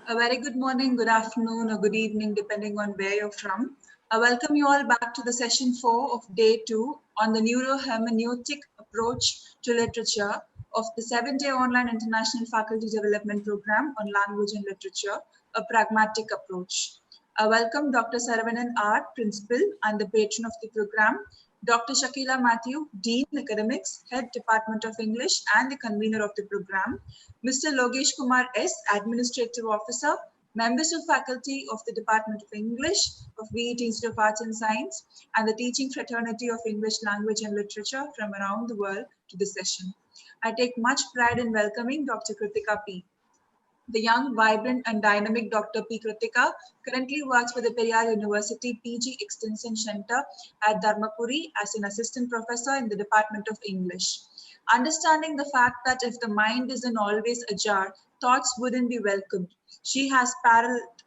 A very good morning, good afternoon, or good evening, depending on where you're from. I welcome you all back to the session 4 of day 2 on the neuro-hermeneutic approach to literature of the 7-day online international faculty development program on language and literature, a pragmatic approach. I welcome Dr. Saravanan R., Principal and the patron of the program, Dr. Shakila Matthew, Dean Academics, Head Department of English and the convener of the program, Mr. Logesh Kumar S., Administrative Officer, members of faculty of the Department of English of VET Institute of Arts and Science, and the teaching fraternity of English language and literature from around the world to this session. I take much pride in welcoming Dr. Kritika P. The young, vibrant, and dynamic Dr. P. Kritika currently works for the Periyar University PG Extension Center at Dharmapuri as an assistant professor in the Department of English. Understanding the fact that if the mind isn't always ajar, thoughts wouldn't be welcomed, she has paralleled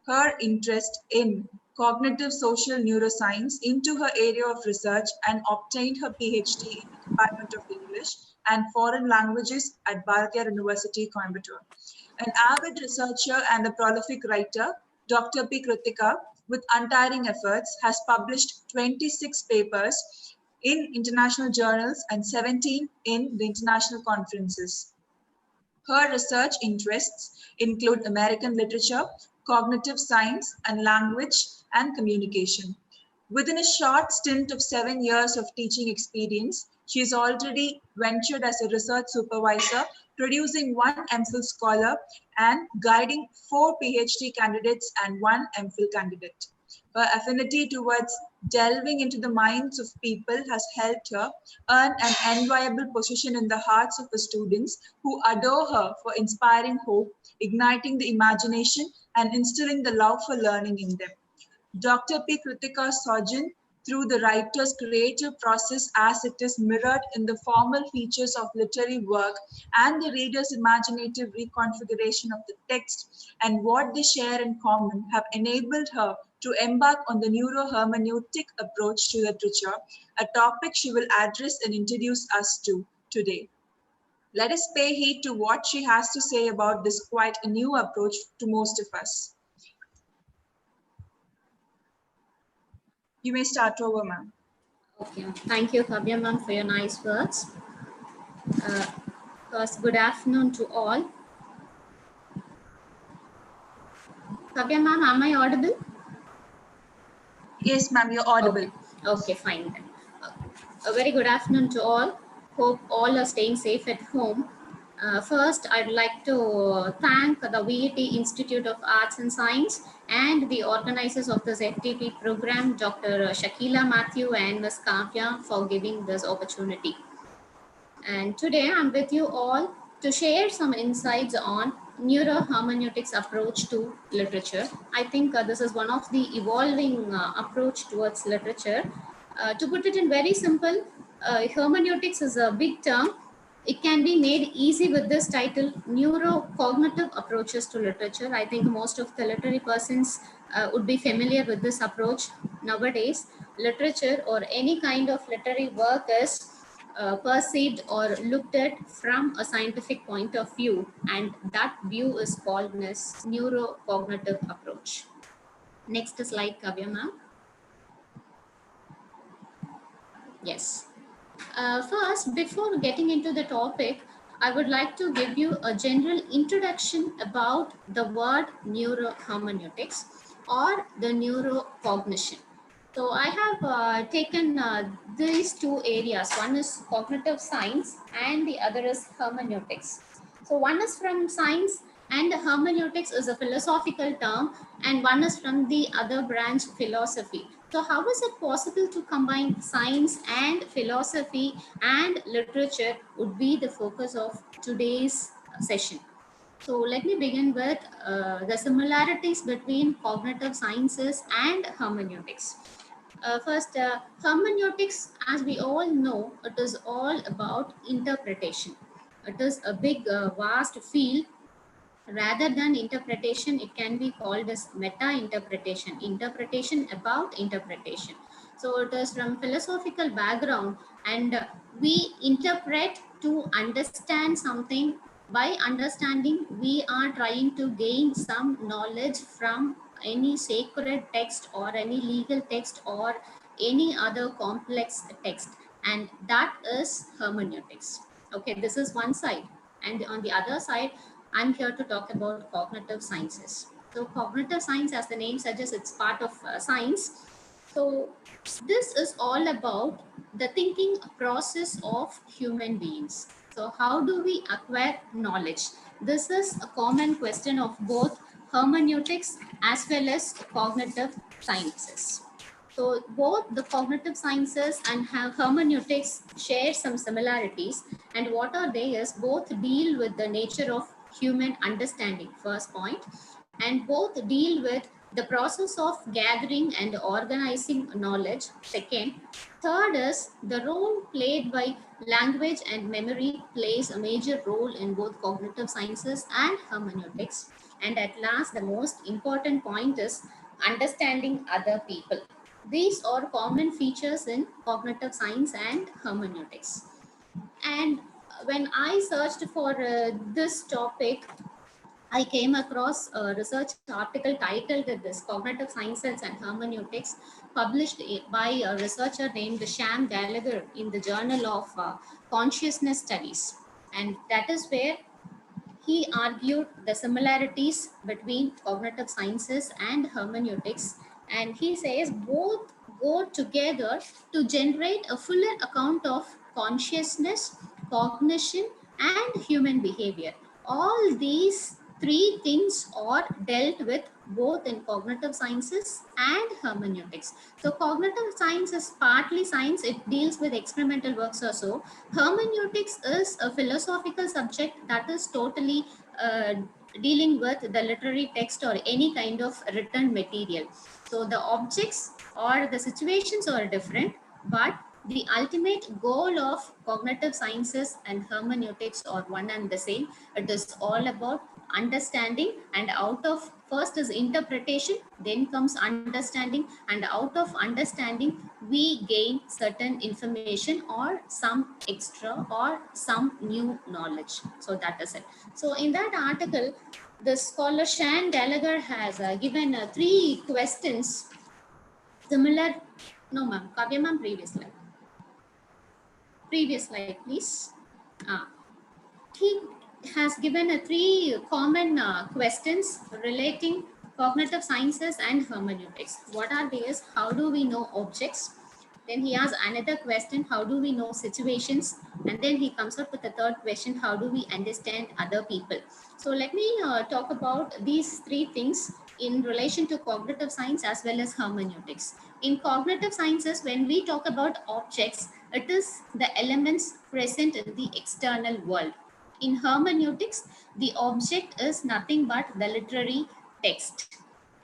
her interest in cognitive social neuroscience into her area of research and obtained her PhD in the Department of English and Foreign Languages at Bharatiya University, Coimbatore. An avid researcher and a prolific writer, Dr. P. Kritika, with untiring efforts, has published 26 papers in international journals and 17 in the international conferences. Her research interests include American literature, cognitive science, and language and communication. Within a short stint of 7 years of teaching experience, she has already ventured as a research supervisor, producing 1 MPhil scholar and guiding 4 PhD candidates and 1 MPhil candidate. Her affinity towards delving into the minds of people has helped her earn an enviable position in the hearts of the students who adore her for inspiring hope, igniting the imagination, and instilling the love for learning in them. Dr. P. Kritika's sojourn through the writer's creative process as it is mirrored in the formal features of literary work and the reader's imaginative reconfiguration of the text and what they share in common have enabled her to embark on the neuro-hermeneutic approach to literature, a topic she will address and introduce us to today. Let us pay heed to what she has to say about this quite a new approach to most of us. You may start over, ma'am. Okay, thank you, Kavya ma'am, for your nice words. First, good afternoon to all. Kavya ma'am, am I audible? Yes, ma'am, you're audible. Okay, fine then. A very good afternoon to all. Hope all are staying safe at home. First, I'd like to thank the VET Institute of Arts and Science and the organizers of this FTP program, Dr. Shakila Matthew and Ms. Kavya, for giving this opportunity. And today I'm with you all to share some insights on neuro-hermeneutics approach to literature. I think this is one of the evolving approach towards literature. To put it in very simple, hermeneutics is a big term. It can be made easy with this title, neuro-cognitive approaches to literature. I think most of the literary persons would be familiar with this approach nowadays. Literature or any kind of literary work is perceived or looked at from a scientific point of view, and that view is called as neurocognitive approach. Next slide, Kavya ma'am. Yes. First, before getting into the topic, I would like to give you a general introduction about the word neurohermeneutics or the neurocognition. So I have taken these two areas. One is cognitive science and the other is hermeneutics. So one is from science and hermeneutics is a philosophical term, and one is from the other branch, philosophy. So how is it possible to combine science and philosophy and literature would be the focus of today's session. So let me begin with the similarities between cognitive sciences and hermeneutics. First, hermeneutics, as we all know, it is all about interpretation. It is a big, vast field. Rather than interpretation, it can be called as meta-interpretation, interpretation about interpretation. So it is from philosophical background, and we interpret to understand something By understanding, we are trying to gain some knowledge from any sacred text or any legal text or any other complex text, and that is hermeneutics. Okay, this is one side, and on the other side, I'm here to talk about cognitive sciences. So cognitive science, as the name suggests, it's part of science. So this is all about the thinking process of human beings. So how do we acquire knowledge? This is a common question of both hermeneutics as well as cognitive sciences. So both the cognitive sciences and hermeneutics share some similarities. And what are they is both deal with the nature of human understanding, first point, and both deal with the process of gathering and organizing knowledge, second. Third is the role played by language and memory plays a major role in both cognitive sciences and hermeneutics. And at last, the most important point is understanding other people. These are common features in cognitive science and hermeneutics. And when I searched for this topic, I came across a research article titled this Cognitive Sciences and Hermeneutics, published by a researcher named Sham Gallagher in the Journal of Consciousness Studies. And that is where he argued the similarities between cognitive sciences and hermeneutics, and he says both go together to generate a fuller account of consciousness, cognition, and human behavior. All these three things are dealt with both in cognitive sciences and hermeneutics. So cognitive science is partly science, it deals with experimental works or so. Hermeneutics is a philosophical subject that is totally uh, dealing with the literary text or any kind of written material. So the objects or the situations are different, but the ultimate goal of cognitive sciences and hermeneutics are one and the same. It is all about understanding, and out of first is interpretation, then comes understanding, and out of understanding we gain certain information or some extra or some new knowledge. So that is it. So in that article, the scholar Shan Gallagher has given three questions similar. No, ma'am. Kavya, ma'am, previous slide. Previous slide, please. Ah, he has given three common questions relating cognitive sciences and hermeneutics. What are these? How do we know objects? Then he has another question, how do we know situations? And then he comes up with a third question, how do we understand other people? So let me talk about these three things in relation to cognitive science as well as hermeneutics. In cognitive sciences, when we talk about objects, it is the elements present in the external world. In hermeneutics, the object is nothing but the literary text.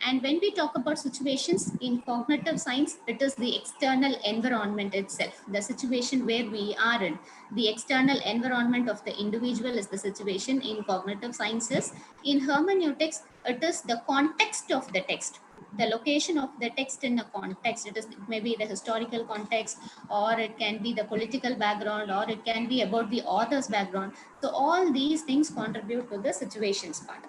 And when we talk about situations in cognitive science, it is the external environment itself, the situation where we are in. The external environment of the individual is the situation in cognitive sciences. In hermeneutics, it is the context of the text, the location of the text in a context. It is maybe the historical context, or it can be the political background, or it can be about the author's background. So all these things contribute to the situations part.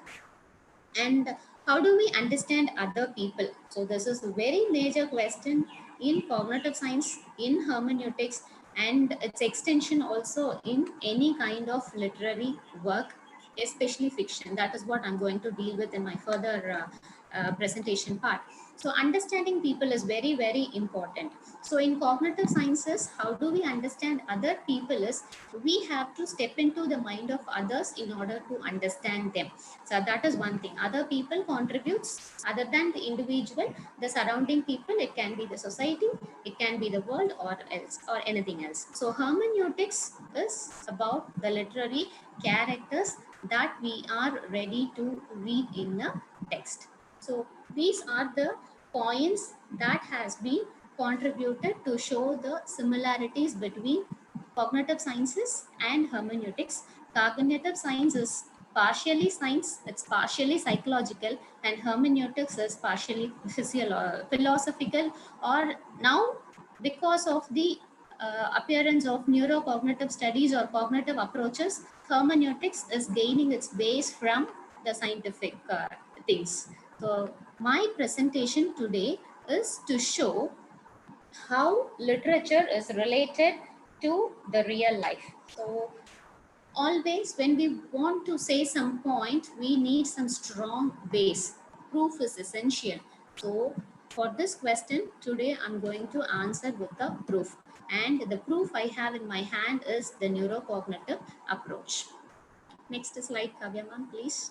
And how do we understand other people? So this is a very major question in cognitive science, in hermeneutics, and its extension also in any kind of literary work, especially fiction. That is what I'm going to deal with in my further presentation part. So understanding people is very, very important. So in cognitive sciences, how do we understand other people is we have to step into the mind of others in order to understand them. So that is one thing. Other people contributes other than the individual, the surrounding people. It can be the society, it can be the world, or else or anything else. So hermeneutics is about the literary characters that we are ready to read in a text. So these are the points that has been contributed to show the similarities between cognitive sciences and hermeneutics. Cognitive science is partially science, it's partially psychological, and hermeneutics is partially philosophical, or now because of the appearance of neurocognitive studies or cognitive approaches, hermeneutics is gaining its base from the scientific things. So my presentation today is to show how literature is related to the real life. So always when we want to say some point, we need some strong base. Proof is essential. So for this question today, I'm going to answer with the proof, and the proof I have in my hand is the neurocognitive approach. Next slide, Kavya ma'am, please.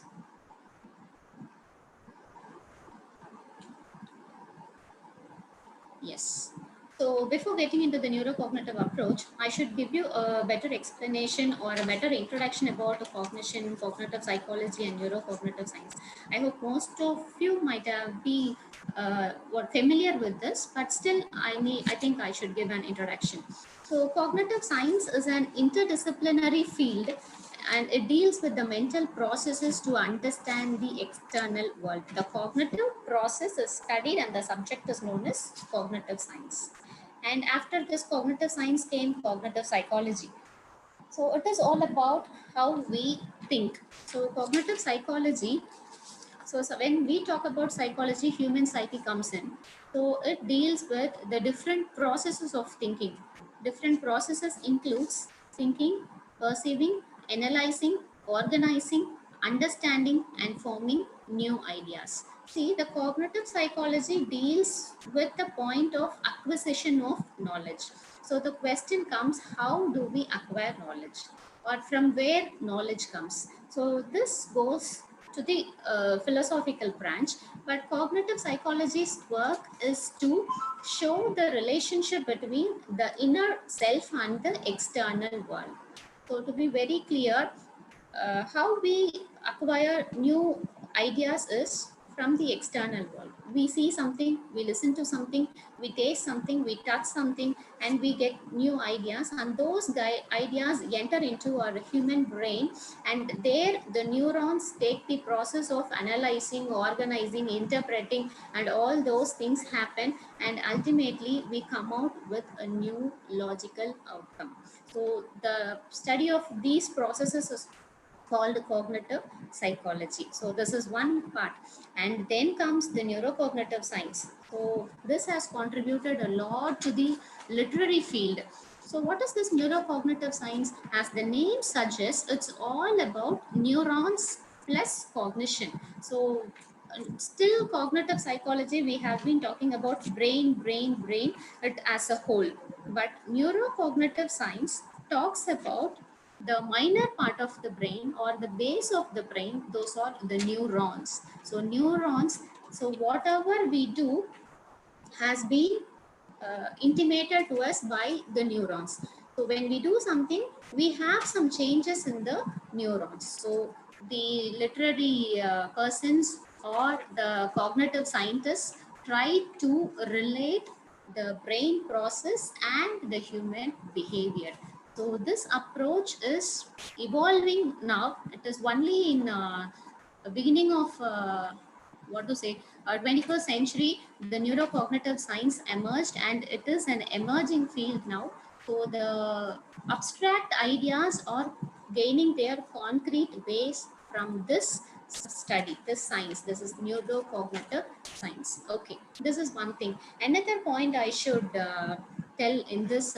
Yes. So before getting into the neurocognitive approach, I should give you a better explanation or a better introduction about cognition, cognitive psychology, and neurocognitive science. I hope most of you might have be were familiar with this, but still, I think I should give an introduction. So cognitive science is an interdisciplinary field, and it deals with the mental processes to understand the external world. The cognitive process is studied and the subject is known as cognitive science. And after this cognitive science came cognitive psychology. So it is all about how we think. So cognitive psychology, so when we talk about psychology, human psyche comes in. So it deals with the different processes of thinking. Different processes includes thinking, perceiving, analyzing, organizing, understanding, and forming new ideas. See, the cognitive psychology deals with the point of acquisition of knowledge. So the question comes, how do we acquire knowledge? Or from where knowledge comes? So this goes to the philosophical branch, but cognitive psychology's work is to show the relationship between the inner self and the external world. So to be very clear, how we acquire new ideas is from the external world. We see something, we listen to something, we taste something, we touch something, and we get new ideas. And those ideas enter into our human brain, and there the neurons take the process of analyzing, organizing, interpreting, and all those things happen. And ultimately, we come out with a new logical outcome. So the study of these processes is called cognitive psychology. So this is one part. And then comes the neurocognitive science. So this has contributed a lot to the literary field. So what is this neurocognitive science? As the name suggests, it's all about neurons plus cognition. So still cognitive psychology, we have been talking about brain it as a whole. But neurocognitive science talks about the minor part of the brain or the base of the brain. Those are the neurons. So neurons, so whatever we do has been intimated to us by the neurons. So when we do something, we have some changes in the neurons. So the literary persons or the cognitive scientists try to relate the brain process and the human behavior. So this approach is evolving now. It is only in the beginning of what to say 21st century, the neurocognitive science emerged, and it is an emerging field now. So the abstract ideas are gaining their concrete base from this study, this science. This is neurocognitive science. Okay, this is one thing. Another point I should tell in this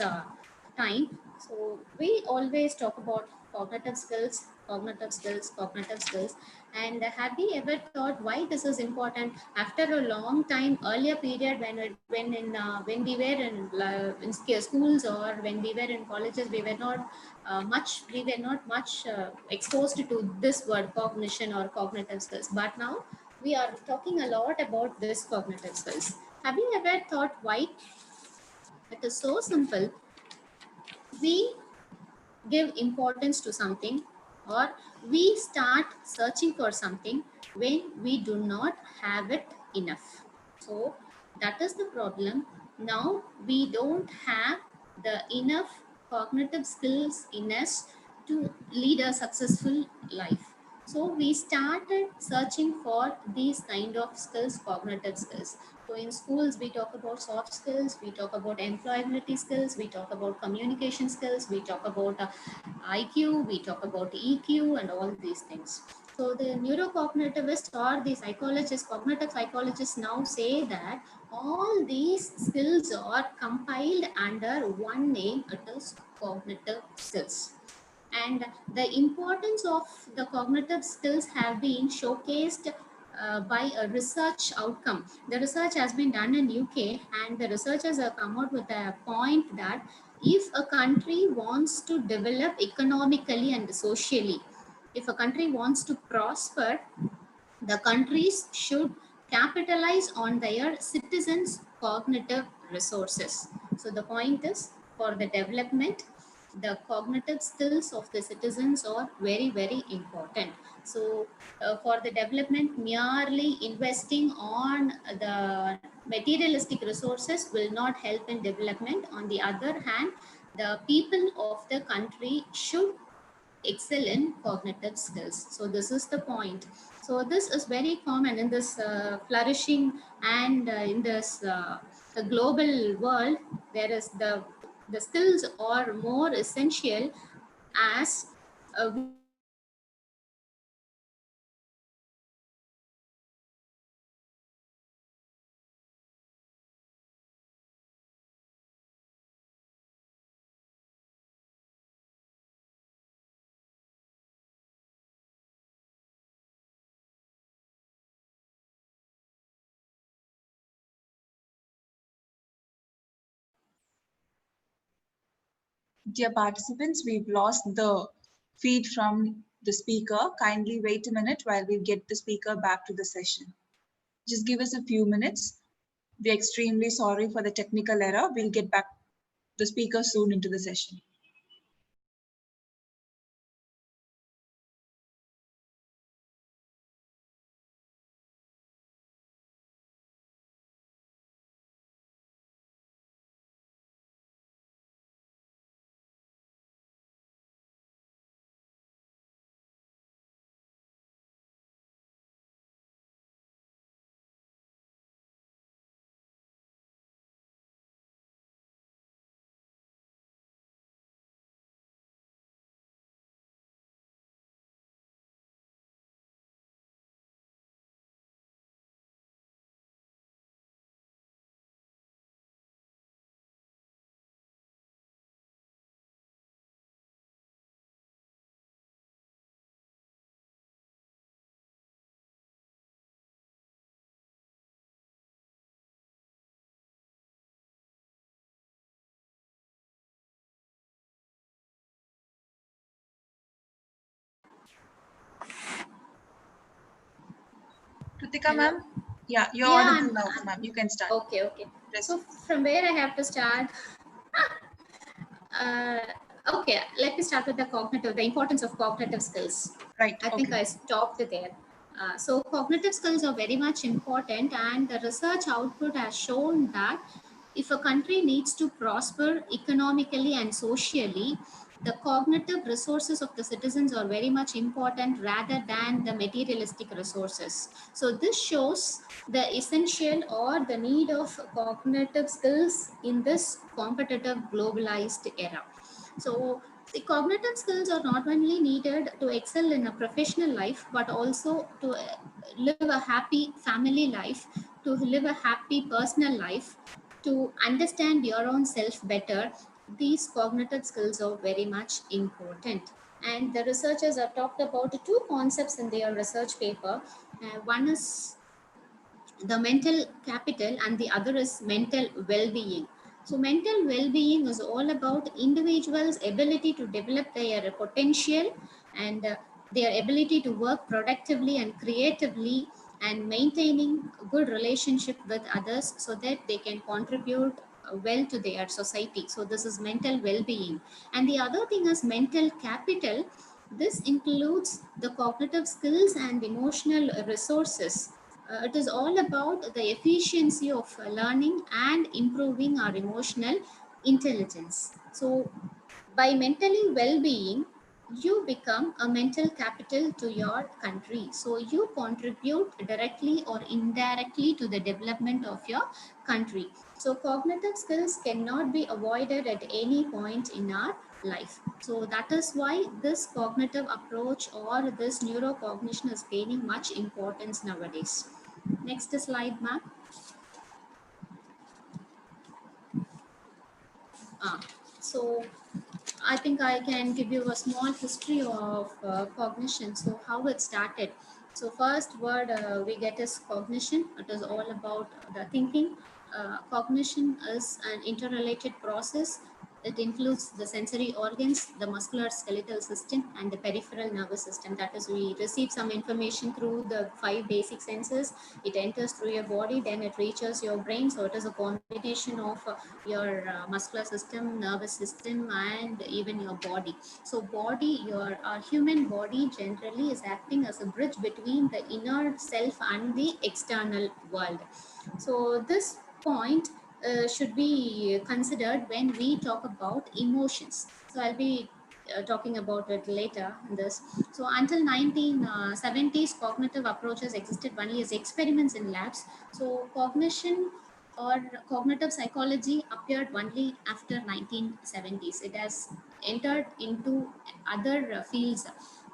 time. So we always talk about cognitive skills, cognitive skills, cognitive skills. And have we ever thought why this is important? After a long time, earlier period, when we were in schools or when we were in colleges, we were not much exposed to this word cognition or cognitive skills. But now we are talking a lot about this cognitive skills. Have you ever thought why it is so simple? We give importance to something, or we start searching for something when we do not have it enough. So that is the problem. Now we don't have the enough cognitive skills in us to lead a successful life. So we started searching for these kind of skills, cognitive skills. So in schools, we talk about soft skills, we talk about employability skills, we talk about communication skills, we talk about IQ, we talk about EQ, and all these things. So the neurocognitivists or the psychologists, cognitive psychologists now say that all these skills are compiled under one name, it is cognitive skills. And the importance of the cognitive skills have been showcased by a research outcome. The research has been done in UK, and the researchers have come out with a point that if a country wants to develop economically and socially, if a country wants to prosper, the countries should capitalize on their citizens' cognitive resources. So the point is, for the development, the cognitive skills of the citizens are very, very important. So for the development, merely investing on the materialistic resources will not help in development. On the other hand, the people of the country should excel in cognitive skills. So this is the point. So this is very common in this flourishing and in this the global world. There is the skills are more essential as we are moving towards Dear participants, we've lost the feed from the speaker. Kindly wait a minute while we get the speaker back to the session. Just give us a few minutes. We're extremely sorry for the technical error. We'll get back the speaker soon into the session. Kritika hello. ma'am, yeah, you're Yeah, audible now, ma'am. You can start. okay. Press. So from where I have to start? uh, okay, let me start with the importance of cognitive skills. Right, I think okay. I stopped there. So cognitive skills are very much important, and the research output has shown that if a country needs to prosper economically and socially, the cognitive resources of the citizens are very much important rather than the materialistic resources. So this shows the essential or the need of cognitive skills in this competitive globalized era. So the cognitive skills are not only needed to excel in a professional life, but also to live a happy family life, to live a happy personal life, to understand your own self better. These cognitive skills are very much important. And the researchers have talked about two concepts in their research paper. One is the mental capital and the other is mental well-being. So mental well-being is all about individuals ability to develop their potential and their ability to work productively and creatively and maintaining a good relationship with others so that they can contribute well to their society. So this is mental well-being. And the other thing is mental capital. This includes the cognitive skills and emotional resources. It is all about the efficiency of learning and improving our emotional intelligence. So by mentally well-being, you become a mental capital to your country. So you contribute directly or indirectly to the development of your country. So cognitive skills cannot be avoided at any point in our life. So that is why this cognitive approach or this neurocognition is gaining much importance nowadays. Next slide, ma'am. Ah, so I think I can give you a small history of cognition. So how it started. So first word we get is cognition. It is all about the thinking. Cognition is an interrelated process. It includes the sensory organs, the muscular skeletal system, and the peripheral nervous system. That is, we receive some information through the five basic senses. It enters through your body, then it reaches your brain. So it is a combination of your muscular system, nervous system, and even your body. So body, your human body generally is acting as a bridge between the inner self and the external world. So this point should be considered when we talk about emotions. So I'll be talking about it later in this. So until 1970s, cognitive approaches existed only as experiments in labs. So cognition or cognitive psychology appeared only after 1970s. It has entered into other fields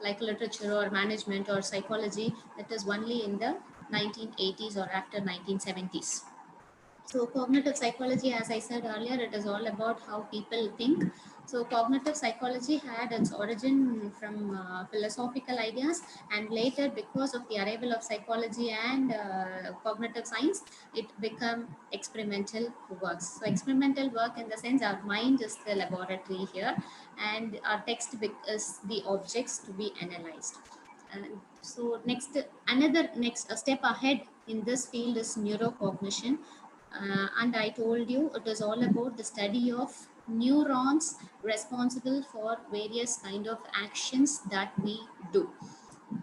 like literature or management or psychology. That is only in the 1980s or after 1970s. So cognitive psychology, as I said earlier, it is all about how people think. So cognitive psychology had its origin from philosophical ideas, and later, because of the arrival of psychology and cognitive science, it became experimental works. So experimental work in the sense our mind is the laboratory here, and our text is the objects to be analyzed. And so next, another next a step ahead in this field is neurocognition. And I told you it is all about the study of neurons responsible for various kind of actions that we do.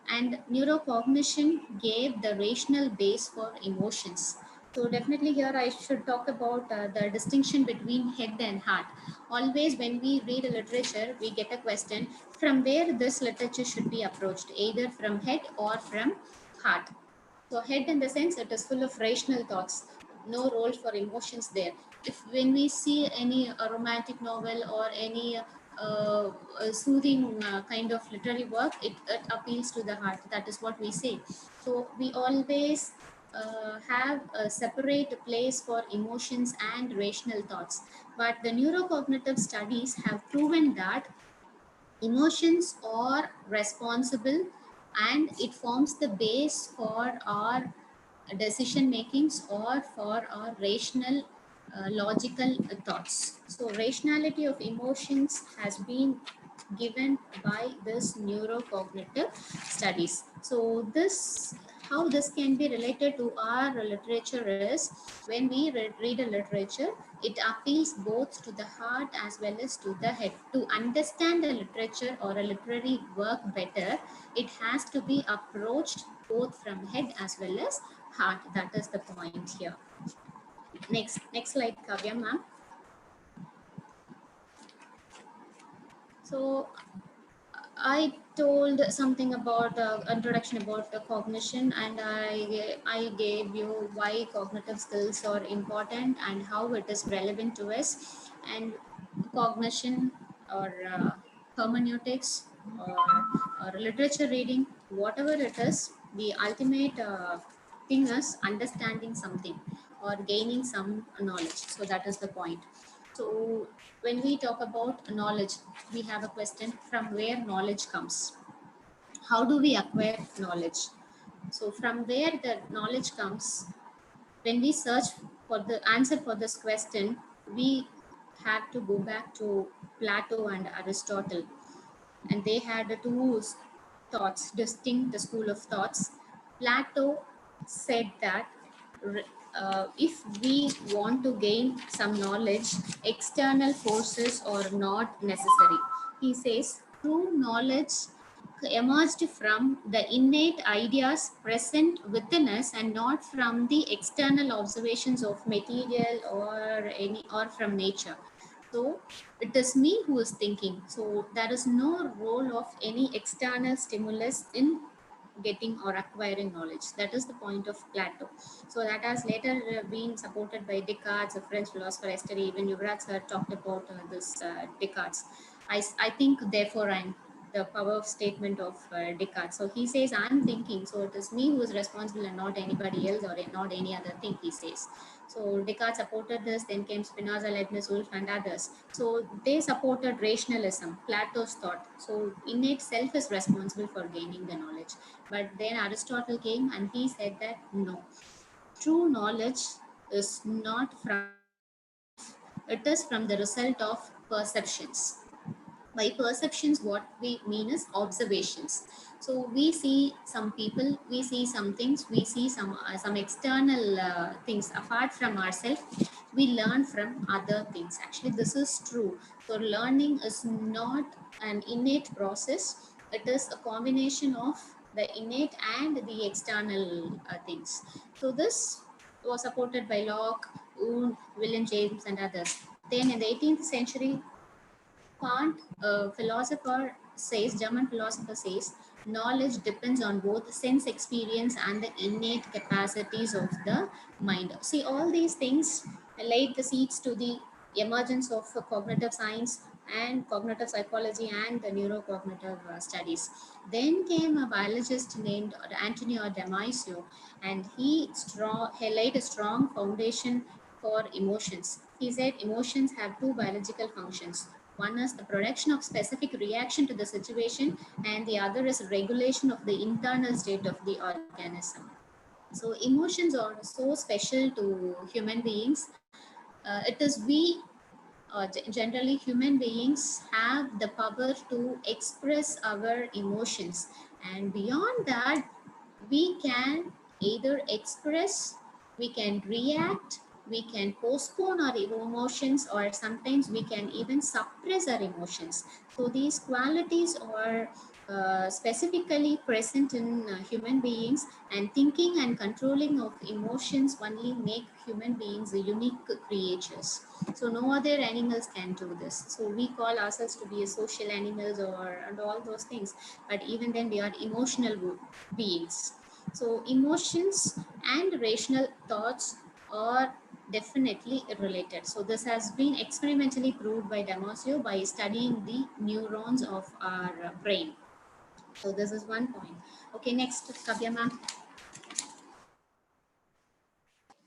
And neurocognition gave the rational base for emotions. So definitely here I should talk about the distinction between head and heart. Always when we read a literature, we get a question from where this literature should be approached, either from head or from heart. So head in the sense it is full of rational thoughts, no role for emotions there. If when we see any romantic novel or any soothing kind of literary work, it appeals to the heart. That is what we say. So we always have a separate place for emotions and rational thoughts. But the neurocognitive studies have proven that emotions are responsible and it forms the base for our decision makings or for our rational logical thoughts. So rationality of emotions has been given by this neurocognitive studies. So this, how this can be related to our literature is, when we read a literature, it appeals both to the heart as well as to the head. To understand a literature or a literary work better, it has to be approached both from head as well as heart. That is the point here. Next slide, Kavya ma'am. So I told something about introduction about the cognition, and I gave you why cognitive skills are important and how it is relevant to us. And cognition or hermeneutics or literature reading, whatever it is, the ultimate thing is understanding something or gaining some knowledge. So that is the point. So when we talk about knowledge, we have a question from where knowledge comes. How do we acquire knowledge? So from where the knowledge comes, when we search for the answer for this question, we have to go back to Plato and Aristotle. And they had two thoughts, distinct school of thoughts. Plato said that if we want to gain some knowledge, external forces are not necessary. He says true knowledge emerged from the innate ideas present within us and not from the external observations of material or any or from nature. So it is me who is thinking. So there is no role of any external stimulus in getting or acquiring knowledge. That is the point of Plato. So that has later been supported by Descartes, a French philosopher. Yesterday, even Yuvraj sir talked about this Descartes. I think, therefore I'm the power of statement of Descartes. So he says, I'm thinking, so it is me who is responsible and not anybody else or not any other thing, he says. So Descartes supported this, then came Spinoza, Leibniz, Wolff, and others. So they supported rationalism, Plato's thought. So innate self is responsible for gaining the knowledge. But then Aristotle came and he said that no, true knowledge is not from self, it is from the result of perceptions. By perceptions, what we mean is observations. So we see some people, we see some things, we see some external things apart from ourselves. We learn from other things. Actually, this is true. So learning is not an innate process, it is a combination of the innate and the external things. So this was supported by Locke, Owen, William James, and others. Then in the 18th century, Kant, a philosopher, says, German philosopher says, knowledge depends on both sense experience and the innate capacities of the mind. See, all these things laid the seeds to the emergence of cognitive science and cognitive psychology and the neurocognitive studies. Then came a biologist named Antonio Damasio, and he laid a strong foundation for emotions. He said emotions have two biological functions. One is the production of specific reaction to the situation, and the other is regulation of the internal state of the organism. So emotions are so special to human beings. It is we generally human beings have the power to express our emotions, and beyond that we can either express, we can react, we can postpone our emotions, or sometimes we can even suppress our emotions. So these qualities are specifically present in human beings, and thinking and controlling of emotions only make human beings unique creatures. So no other animals can do this. So we call ourselves to be a social animals or and all those things, but even then we are emotional beings. So emotions and rational thoughts are definitely related. So this has been experimentally proved by Damasio by studying the neurons of our brain. So this is one point. Okay, next, Kavya ma'am.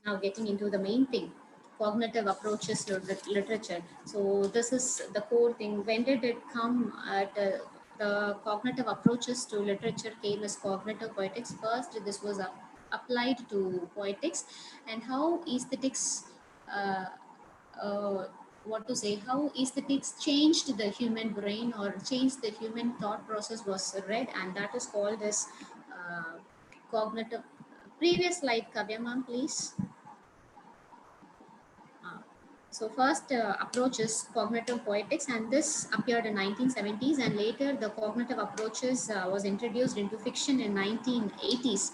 Now getting into the main thing, cognitive approaches to literature. So this is the core thing. When did it come at the cognitive approaches to literature came as cognitive poetics? First, this was applied to poetics, and how aesthetics uh, uh, what to say, how aesthetics changed the human brain or changed the human thought process was read, and that is called as cognitive. Previous slide, Kavya ma'am, please. Uh, so first approach is cognitive poetics, and this appeared in 1970s, and later the cognitive approaches was introduced into fiction in 1980s,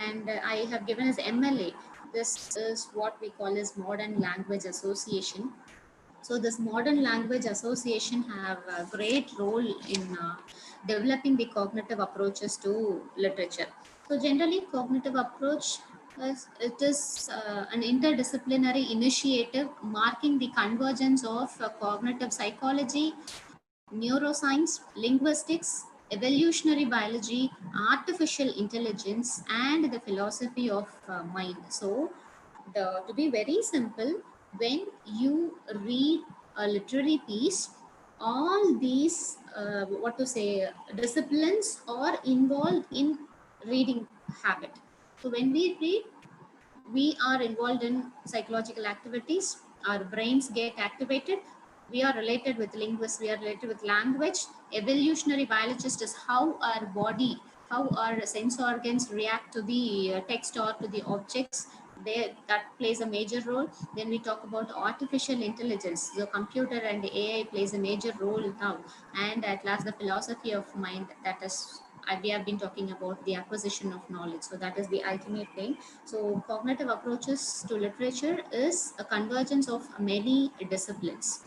and I have given as MLA. This is what we call as modern language association. So this modern language association have a great role in developing the cognitive approaches to literature. So generally cognitive approach it is an interdisciplinary initiative marking the convergence of cognitive psychology, neuroscience, linguistics, evolutionary biology, artificial intelligence, and the philosophy of mind. So, to be very simple, when you read a literary piece, all these, what to say, disciplines are involved in reading habit. So, when we read, we are involved in psychological activities, our brains get activated, we are related with linguists, we are related with language. Evolutionary biologist is how our body, how our sense organs react to the text or to the objects. That plays a major role. Then we talk about artificial intelligence, the computer and AI plays a major role now. And at last the philosophy of mind, that is we have been talking about the acquisition of knowledge. So that is the ultimate thing. So cognitive approaches to literature is a convergence of many disciplines.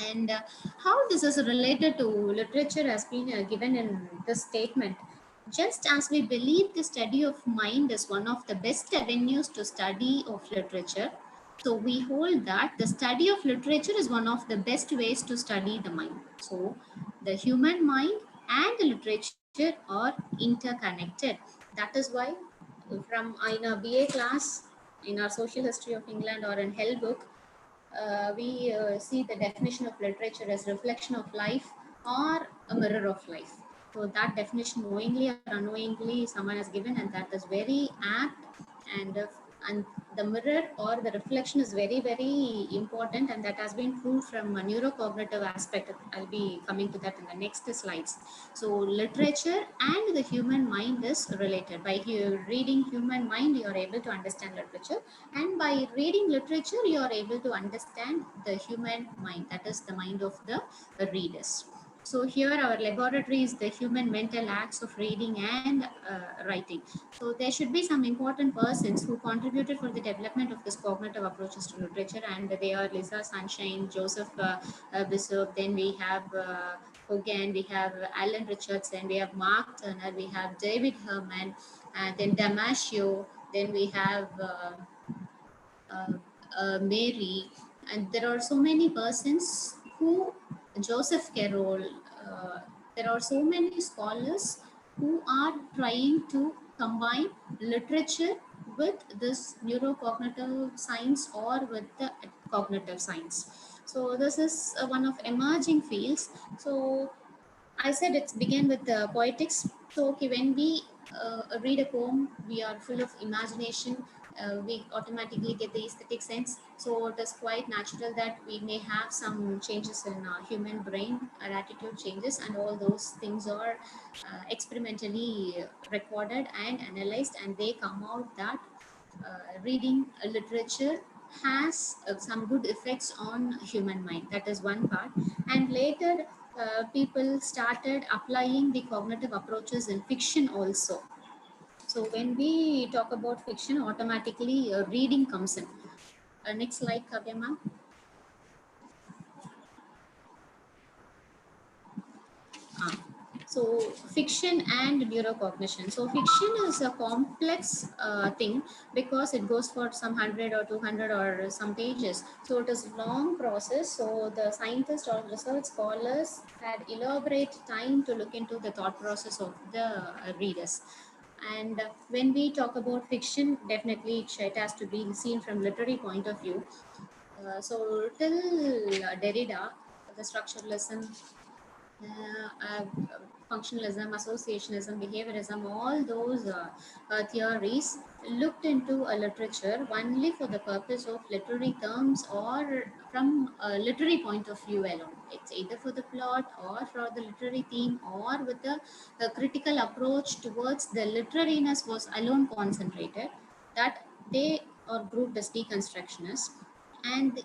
And how this is related to literature has been given in this statement. Just as we believe the study of mind is one of the best avenues to study of literature, so we hold that the study of literature is one of the best ways to study the mind. So the human mind and the literature are interconnected. That is why from in our BA class, in our social history of England or in Hell book, we see the definition of literature as reflection of life or a mirror of life. So that definition, knowingly or unknowingly, someone has given, and that is very apt. And the mirror or the reflection is very very important, and that has been proved from a neurocognitive aspect. I'll be coming to that in the next slides. So literature and the human mind is related. By reading human mind, you are able to understand literature, and by reading literature you are able to understand the human mind, that is the mind of the readers. So here our laboratory is the human mental acts of reading and writing. So there should be some important persons who contributed for the development of this cognitive approaches to literature, and they are Lisa Sunshine, Joseph Bishop, then we have Hogan, we have Alan Richardson, we have Mark Turner, we have David Herman, and then Damasio, then we have uh, Mary, and there are so many persons who, Joseph Carroll, there are so many scholars who are trying to combine literature with this neurocognitive science or with the cognitive science. So this is one of emerging fields. So I said it's began with poetics. So okay, when we read a poem, we are full of imagination. We automatically get the aesthetic sense. So it is quite natural that we may have some changes in our human brain, our attitude changes, and all those things are experimentally recorded and analyzed, and they come out that reading literature has some good effects on human mind. That is one part. And later people started applying the cognitive approaches in fiction also. So when we talk about fiction, automatically reading comes in. Next slide, Kavya ma'am. Ah, so fiction and neurocognition. So fiction is a complex thing because it goes for some 100 or 200 or some pages. So it is long process. So the scientists or research scholars had elaborate time to look into the thought process of the readers. And when we talk about fiction, definitely it has to be seen from literary point of view. So till Derrida, the structuralism, functionalism, associationism, behaviorism, all those theories looked into a literature only for the purpose of literary terms or from a literary point of view alone. It's either for the plot or for the literary theme or with a critical approach towards the literariness was alone concentrated. That they are grouped as deconstructionists. And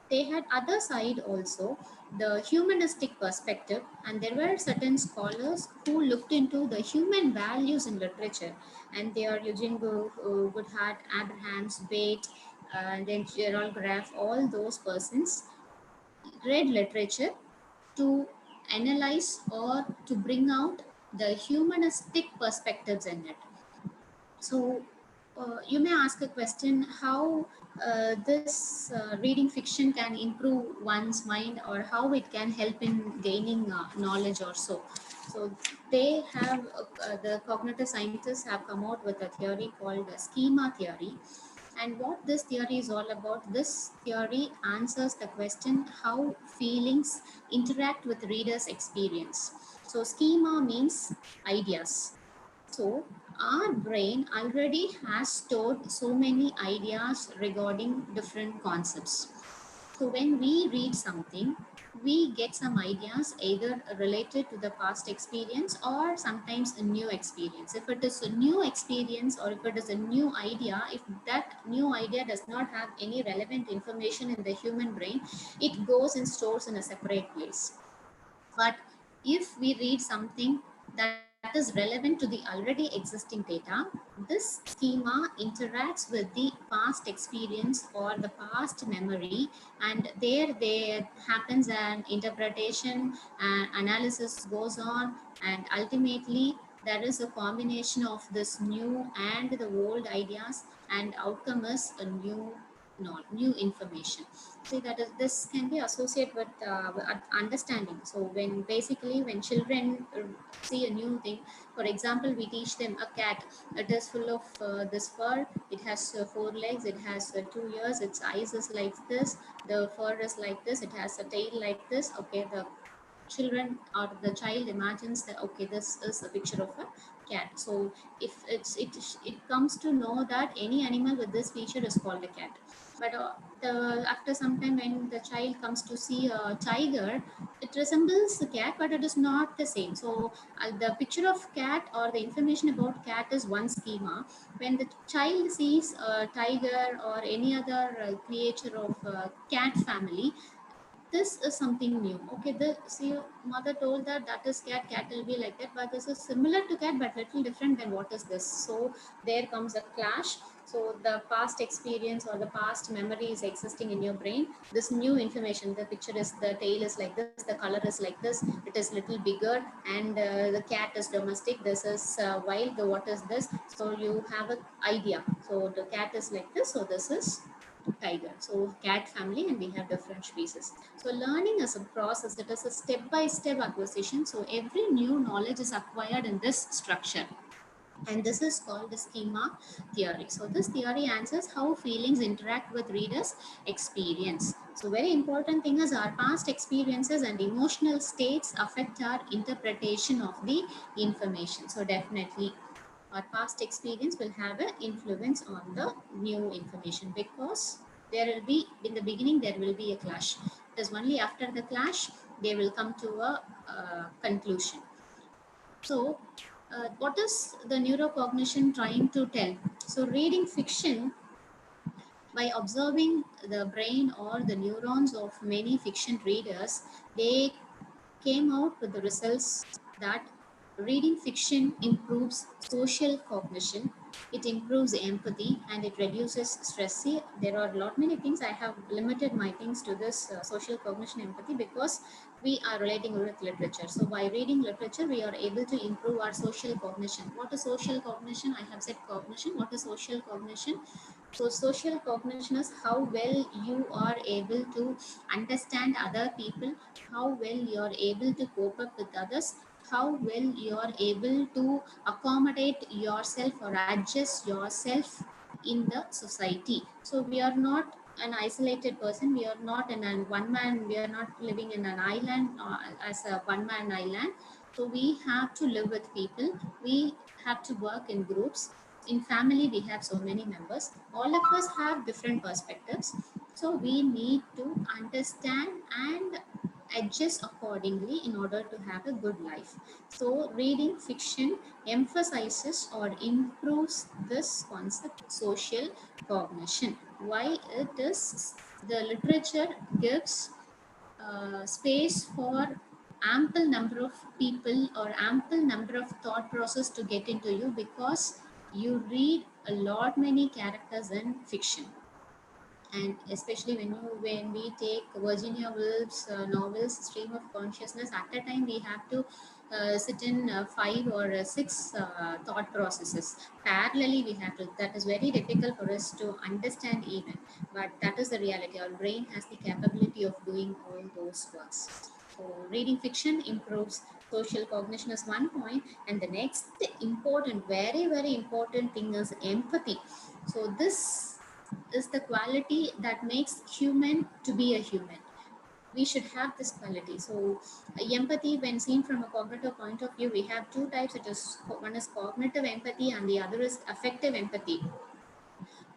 they had other side also, the humanistic perspective, and there were certain scholars who looked into the human values in literature, and they are Eugene Goodhart, Abrahams, Bate, and then Gerald Graff. All those persons read literature to analyze or to bring out the humanistic perspectives in it. So you may ask a question, how this reading fiction can improve one's mind, or how it can help in gaining knowledge or so. So they have, the cognitive scientists have come out with a theory called schema theory. And what this theory is all about, this theory answers the question how feelings interact with readers' experience. So schema means ideas. So our brain already has stored so many ideas regarding different concepts. So when we read something, we get some ideas either related to the past experience or sometimes a new experience. If it is a new experience or if it is a new idea, if that new idea does not have any relevant information in the human brain, it goes and stores in a separate place. But if we read something that that is relevant to the already existing data. This schema interacts with the past experience or the past memory, and there happens an interpretation and analysis goes on, and ultimately there is a combination of this new and the old ideas, and outcome is a new information. See that is, this can be associated with understanding. So when children see a new thing, for example, we teach them a cat. It is full of this fur. It has four legs. It has 2 ears. Its eyes is like this. The fur is like this. It has a tail like this. Okay, the children or the child imagines that okay, this is a picture of a cat. So if it comes to know that any animal with this feature is called a cat. But after some time, when the child comes to see a tiger, it resembles a cat, but it is not the same. So the picture of cat or the information about cat is one schema. When the child sees a tiger or any other creature of cat family, this is something new. Okay, the see, mother told that that is cat, cat will be like that, but this is similar to cat but little different. Than what is this? So there comes a clash. So the past experience or the past memory is existing in your brain. This new information, the picture is, the tail is like this, the color is like this, it is little bigger, and the cat is domestic, this is wild, the what is this? So you have an idea. So the cat is like this, so this is tiger. So cat family, and we have different species. So learning is a process. It is a step-by-step acquisition. So every new knowledge is acquired in this structure, and this is called the schema theory. So this theory answers how feelings interact with readers experience. So very important thing is our past experiences and emotional states affect our interpretation of the information. So definitely our past experience will have an influence on the new information, because there will be, in the beginning there will be a clash. It is only after the clash they will come to a conclusion. So what is the neurocognition trying to tell? So reading fiction, by observing the brain or the neurons of many fiction readers, they came out with the results that reading fiction improves social cognition, it improves empathy, and it reduces stress. See, there are a lot many things. I have limited my things to this social cognition, empathy, because we are relating with literature. So by reading literature, we are able to improve our social cognition. What is social cognition? I have said cognition. What is social cognition? So social cognition is how well you are able to understand other people, how well you are able to cope up with others, how well you are able to accommodate yourself or adjust yourself in the society. So we are not an isolated person. We are not in a one man. We are not living in an island as a one man island. So we have to live with people. We have to work in groups. In family, we have so many members. All of us have different perspectives. So we need to understand and adjust accordingly in order to have a good life. So reading fiction emphasizes or improves this concept, social cognition. Why it is? The literature gives space for ample number of people or ample number of thought process to get into you, because you read a lot many characters in fiction. And especially when we take Virginia Woolf's novels, Stream of Consciousness, at a time we have to sit in five or six thought processes parallelly. We have to, that is very difficult for us to understand even, but that is the reality. Our brain has the capability of doing all those works. So reading fiction improves social cognition is one point, and the next important, very very important thing is empathy. So this is the quality that makes human to be a human. We should have this quality. So empathy, when seen from a cognitive point of view, we have two types. It is, one is cognitive empathy and the other is affective empathy.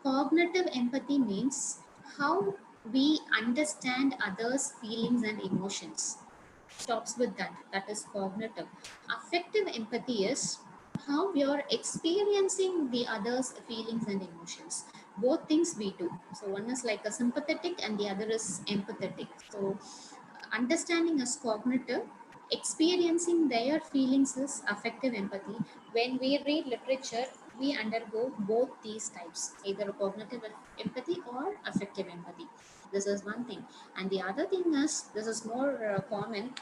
Cognitive empathy means how we understand others feelings and emotions. Stops with that. That is cognitive. Affective empathy is how we are experiencing the other's feelings and emotions. Both things we do. So one is like a sympathetic and the other is empathetic. So understanding is cognitive, experiencing their feelings is affective empathy. When we read literature, we undergo both these types, either cognitive empathy or affective empathy. This is one thing. And the other thing is, this is more common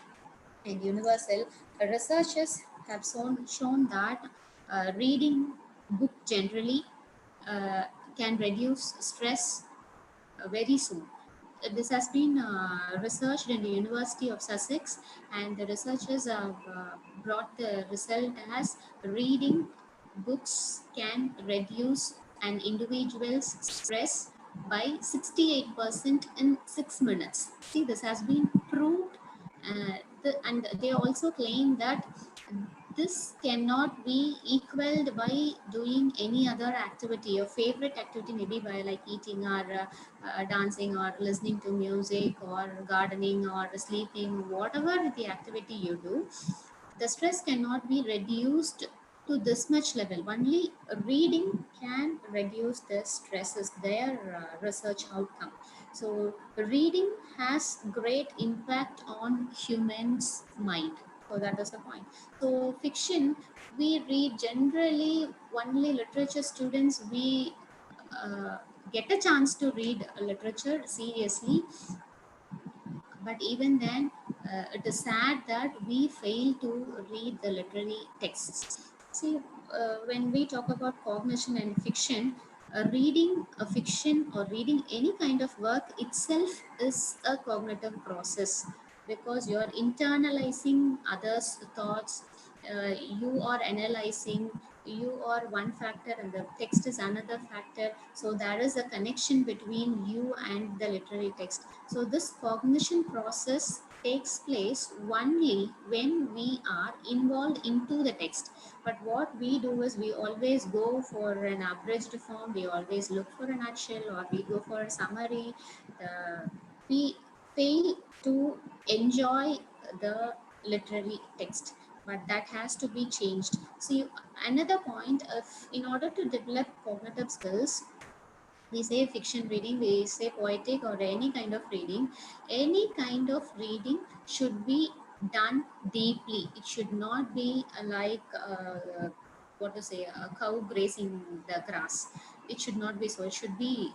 and universal. Researchers have shown that reading book generally uh, can reduce stress very soon. This has been researched in the University of Sussex, and the researchers have brought the result as reading books can reduce an individual's stress by 68% in 6 minutes. See, this has been proved, and they also claim that this cannot be equaled by doing any other activity. Your favorite activity, maybe by like eating or dancing or listening to music or gardening or sleeping, whatever the activity you do, the stress cannot be reduced to this much level. Only reading can reduce the stress is their research outcome. So reading has great impact on humans mind. So that is the point. So fiction, we read generally only literature students, we uh, get a chance to read literature seriously, but even then, it is sad that we fail to read the literary texts. See, when we talk about cognition and fiction, reading a fiction or reading any kind of work itself is a cognitive process, because you are internalizing others' thoughts, you are analyzing, you are one factor and the text is another factor. So there is a connection between you and the literary text. So this cognition process takes place only when we are involved into the text. But what we do is we always go for an abridged form, we always look for a nutshell, or we go for a summary. We fail to enjoy the literary text, but that has to be changed. See, another point, if in order to develop cognitive skills, we say fiction reading, we say poetic or any kind of reading should be done deeply. It should not be like what to say, a cow grazing the grass. It should not be so. It should be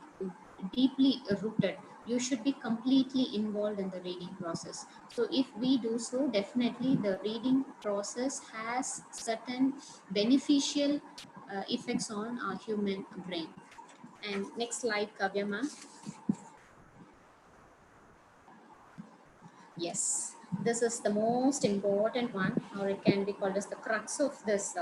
deeply rooted. You should be completely involved in the reading process. So if we do so, definitely the reading process has certain beneficial effects on our human brain. And next slide, Kavya ma'am. Yes, this is the most important one, or it can be called as the crux of this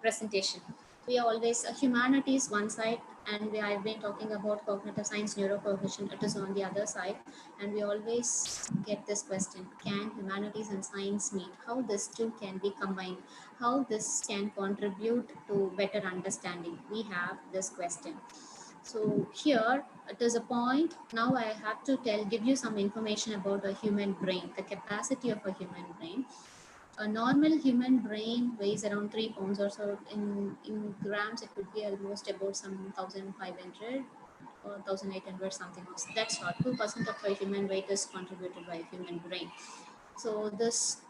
presentation. We always, humanities one side, and I've been talking about cognitive science, neurocognition, it is on the other side. And we always get this question, can humanities and science meet? How these two can be combined? How this can contribute to better understanding? We have this question. So here it is a point. Now I have to give you some information about a human brain, the capacity of a human brain. A normal human brain weighs around 3 pounds or so. In grams, it would be almost about some 1,500 or 1,800 something. That's not 2% of a human weight is contributed by a human brain. So this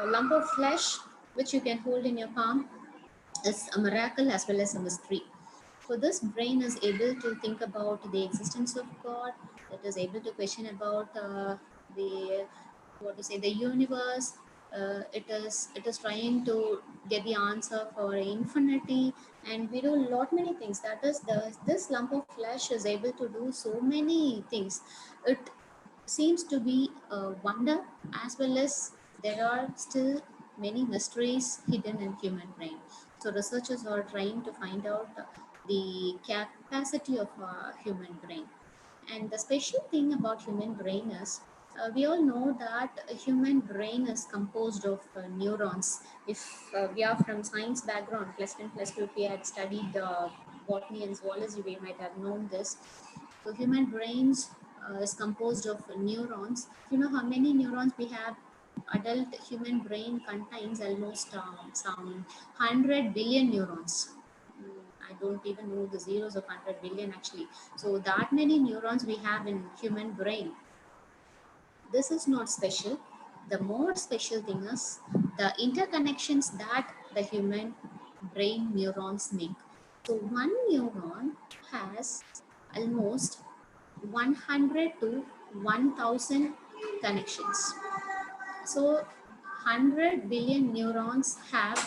lump of flesh which you can hold in your palm is a miracle as well as a mystery. So this brain is able to think about the existence of God. It is able to question about the what to say the universe. It is trying to get the answer for infinity, and we do a lot many things. That is, this lump of flesh is able to do so many things. It seems to be a wonder, as well as there are still many mysteries hidden in human brain. So researchers are trying to find out the capacity of human brain. And the special thing about human brain is, we all know that a human brain is composed of neurons. If we are from science background, plus 1 plus 2, we had studied botany and zoology, we might have known this. So human brains is composed of neurons. You know how many neurons we have? Adult human brain contains almost some 100 billion neurons. I don't even know the zeros of 100 billion actually. So that many neurons we have in human brain. This is not special. the more special thing is the interconnections that the human brain neurons make. So one neuron has almost 100 to 1000 connections. So 100 billion neurons have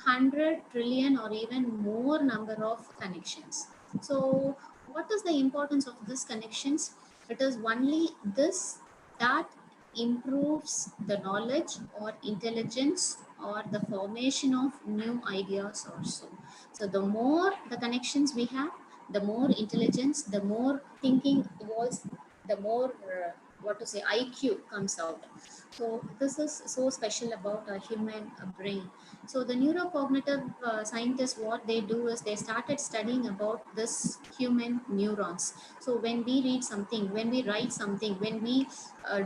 100 trillion or even more number of connections. So what is the importance of these connections? It is only this that improves the knowledge or intelligence or the formation of new ideas also. So the more the connections we have, the more intelligence, the more thinking evolves, the more what to say IQ comes out. So this is so special about a human brain. So the neurocognitive scientists, what they do is they started studying about this human neurons. So when we read something, when we write something, when we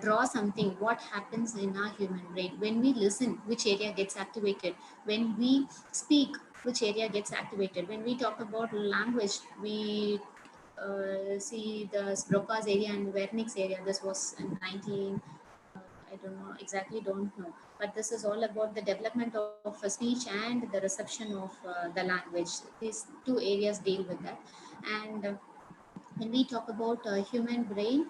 draw something, what happens in our human brain? When we listen, which area gets activated? When we speak, which area gets activated? When we talk about language, we see the Broca's area and Wernicke's area. This was in 19, I don't know exactly, don't know. But this is all about the development of speech and the reception of the language. These two areas deal with that. And when we talk about human brain,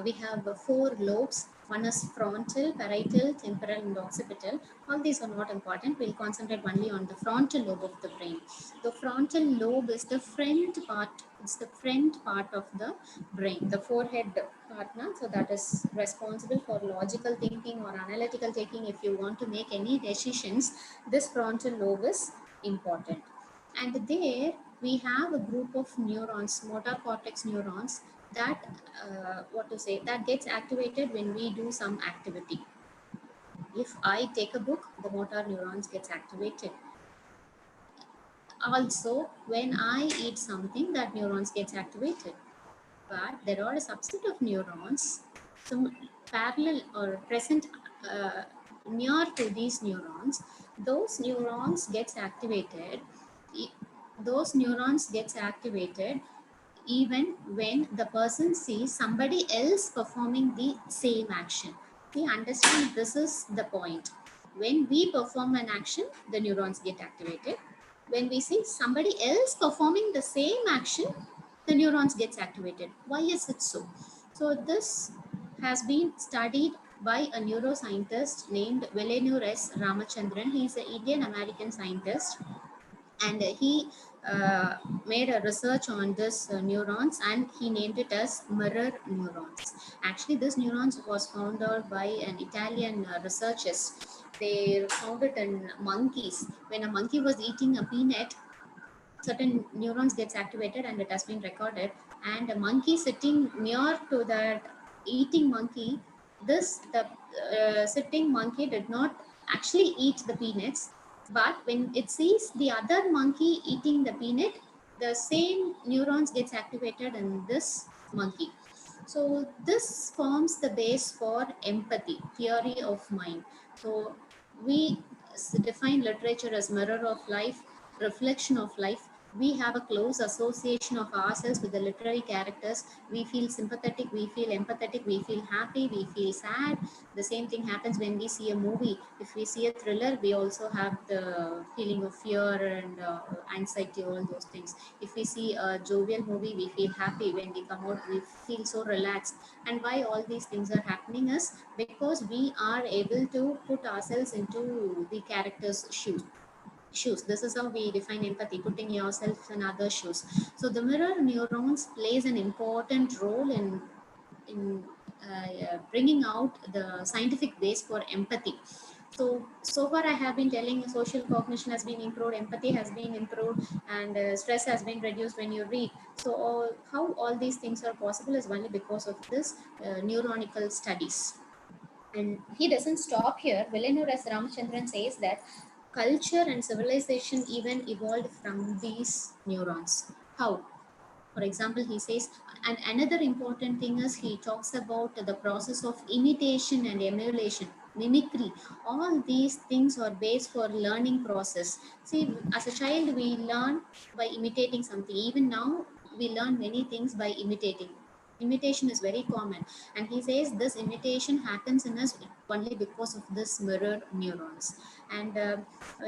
we have four lobes. One is frontal, parietal, temporal, and occipital. All these are not important. We'll concentrate only on the frontal lobe of the brain. The frontal lobe is the front part. It's the front part of the brain, the forehead part. Na? So that is responsible for logical thinking or analytical thinking. If you want to make any decisions, this frontal lobe is important. And there we have a group of neurons, motor cortex neurons, that what to say, that gets activated when we do some activity. If I take a book, the motor neurons gets activated. Also when I eat something, that neurons gets activated. But there are a subset of neurons, some parallel or present uh, near to these neurons. Those neurons gets activated. e- Those neurons gets activated even when the person sees somebody else performing the same action. We understand this is the point. When we perform an action, the neurons get activated. When we see somebody else performing the same action, the neurons gets activated. Why is it so? So this has been studied by a neuroscientist named Velenur S. Ramachandran. He is an Indian American scientist, and he uh, made a research on this neurons, and he named it as mirror neurons. Actually this neurons was found out by an Italian researchers. They found it in monkeys. When a monkey was eating a peanut, certain neurons gets activated, and it has been recorded. And a monkey sitting near to that eating monkey, this the sitting monkey did not actually eat the peanuts, but when it sees the other monkey eating the peanut, the same neurons gets activated in this monkey. So this forms the base for empathy, theory of mind. So we define literature as mirror of life, reflection of life. We have a close association of ourselves with the literary characters. We feel sympathetic, we feel empathetic, we feel happy, we feel sad. The same thing happens when we see a movie. If we see a thriller, we also have the feeling of fear and anxiety, all those things. If we see a jovial movie, we feel happy. When we come out, we feel so relaxed. And why all these things are happening is because we are able to put ourselves into the character's shoes. This is how we define empathy, putting yourself in other shoes. So the mirror neurons plays an important role in bringing out the scientific base for empathy. So far I have been telling social cognition has been improved, empathy has been improved, and stress has been reduced when you read. So how all these things are possible is only because of this neuronical studies. And he doesn't stop here. Villanur S. Ramachandran says that culture and civilization even evolved from these neurons. How? For example, he says, and another important thing is he talks about the process of imitation and emulation, mimicry. All these things are based for learning process. See, as a child, we learn by imitating something. Even now, we learn many things by imitating. Imitation is very common, and he says this imitation happens in us only because of this mirror neurons. And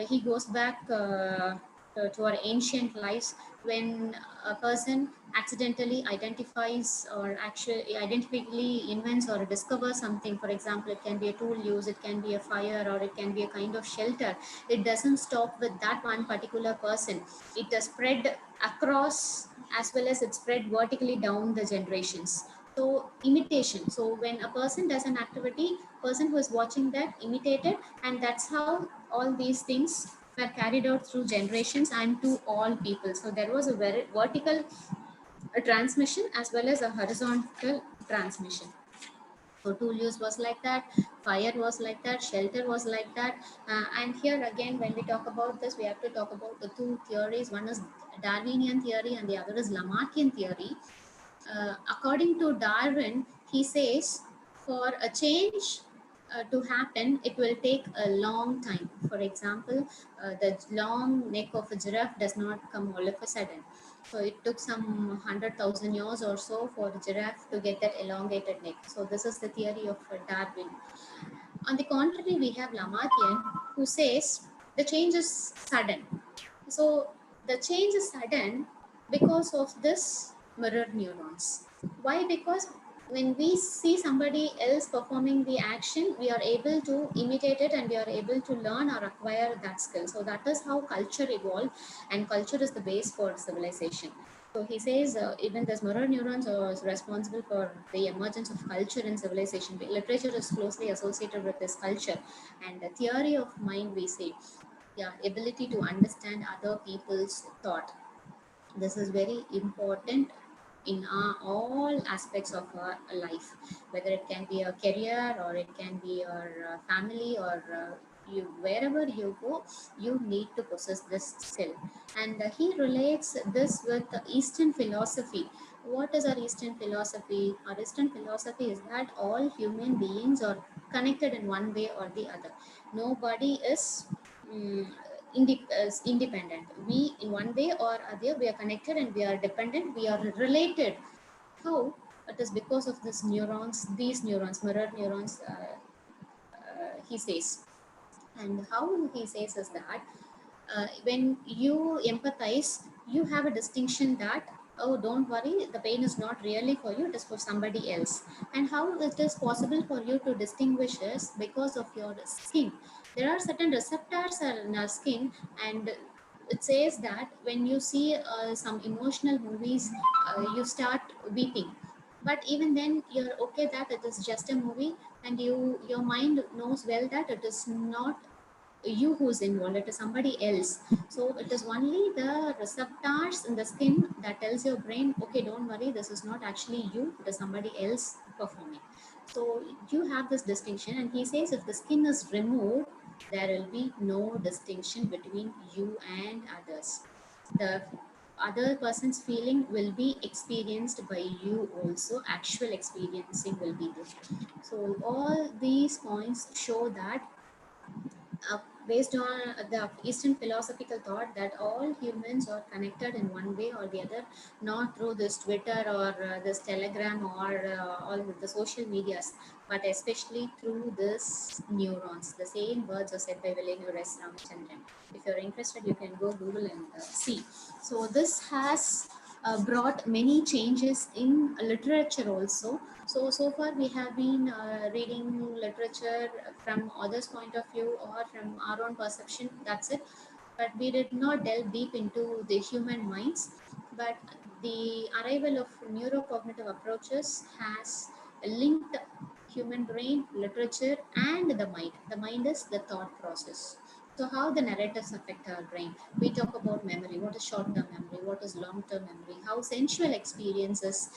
he goes back to our ancient lives, when a person accidentally identifies or actually identically invents or discovers something. For example, it can be a tool use, it can be a fire, or it can be a kind of shelter. It doesn't stop with that one particular person. It is spread across, as well as it spread vertically down the generations. So imitation, so when a person does an activity, person who is watching that imitated, and that's how all these things were carried out through generations and to all people. So there was a very vertical transmission as well as a horizontal transmission. So tool use was like that, fire was like that, shelter was like that. And here again, when we talk about this, we have to talk about the two theories. One is Darwinian theory and the other is Lamarckian theory. According to Darwin, he says for a change to happen, it will take a long time. For example, the long neck of a giraffe does not come all of a sudden. So it took some 100,000 years or so for a giraffe to get that elongated neck. So this is the theory of Darwin. On the contrary, we have Lamarckian, who says the change is sudden. So the change is sudden because of this mirror neurons. Why? Because when we see somebody else performing the action, we are able to imitate it and we are able to learn or acquire that skill. So that is how culture evolved, and culture is the base for civilization. So he says even this mirror neurons are responsible for the emergence of culture in civilization. Literature is closely associated with this culture, and the theory of mind, we say, yeah, ability to understand other people's thought. This is very important in all aspects of our life, whether it can be a career or it can be your family, or you, wherever you go, you need to possess this skill. And he relates this with the Eastern philosophy. What is our Eastern philosophy? Our Eastern philosophy is that all human beings are connected in one way or the other. Nobody is mm, independent. We, in one way or other, we are connected and we are dependent, we are related. How? It is because of this neurons, these neurons, mirror neurons, he says. And how he says is that when you empathize, you have a distinction that, oh, don't worry, the pain is not really for you, it is for somebody else. And how it is possible for you to distinguish is because of your skin. There are certain receptors in our skin, and it says that when you see some emotional movies, you start weeping. But even then, you're okay that it is just a movie, and your mind knows well that it is not you who's involved, it is somebody else. So it is only the receptors in the skin that tells your brain, okay, don't worry, this is not actually you, it is somebody else performing. So you have this distinction, and he says if the skin is removed, there will be no distinction between you and others. The other person's feeling will be experienced by you also, actual experiencing will be there. So all these points show that uh, based on the Eastern philosophical thought that all humans are connected in one way or the other, not through this Twitter or this Telegram or all the social medias, but especially through this neurons. The same words are said by Villeneuve S. Ramachandran. If you're interested, you can go Google and see. So this has brought many changes in literature also. So far we have been reading literature from others' point of view or from our own perception. That's it. But we did not delve deep into the human minds. But the arrival of neurocognitive approaches has linked human brain, literature, and the mind. The mind is the thought process. So how the narratives affect our brain? We talk about memory. What is short-term memory? What is long-term memory? How sensual experiences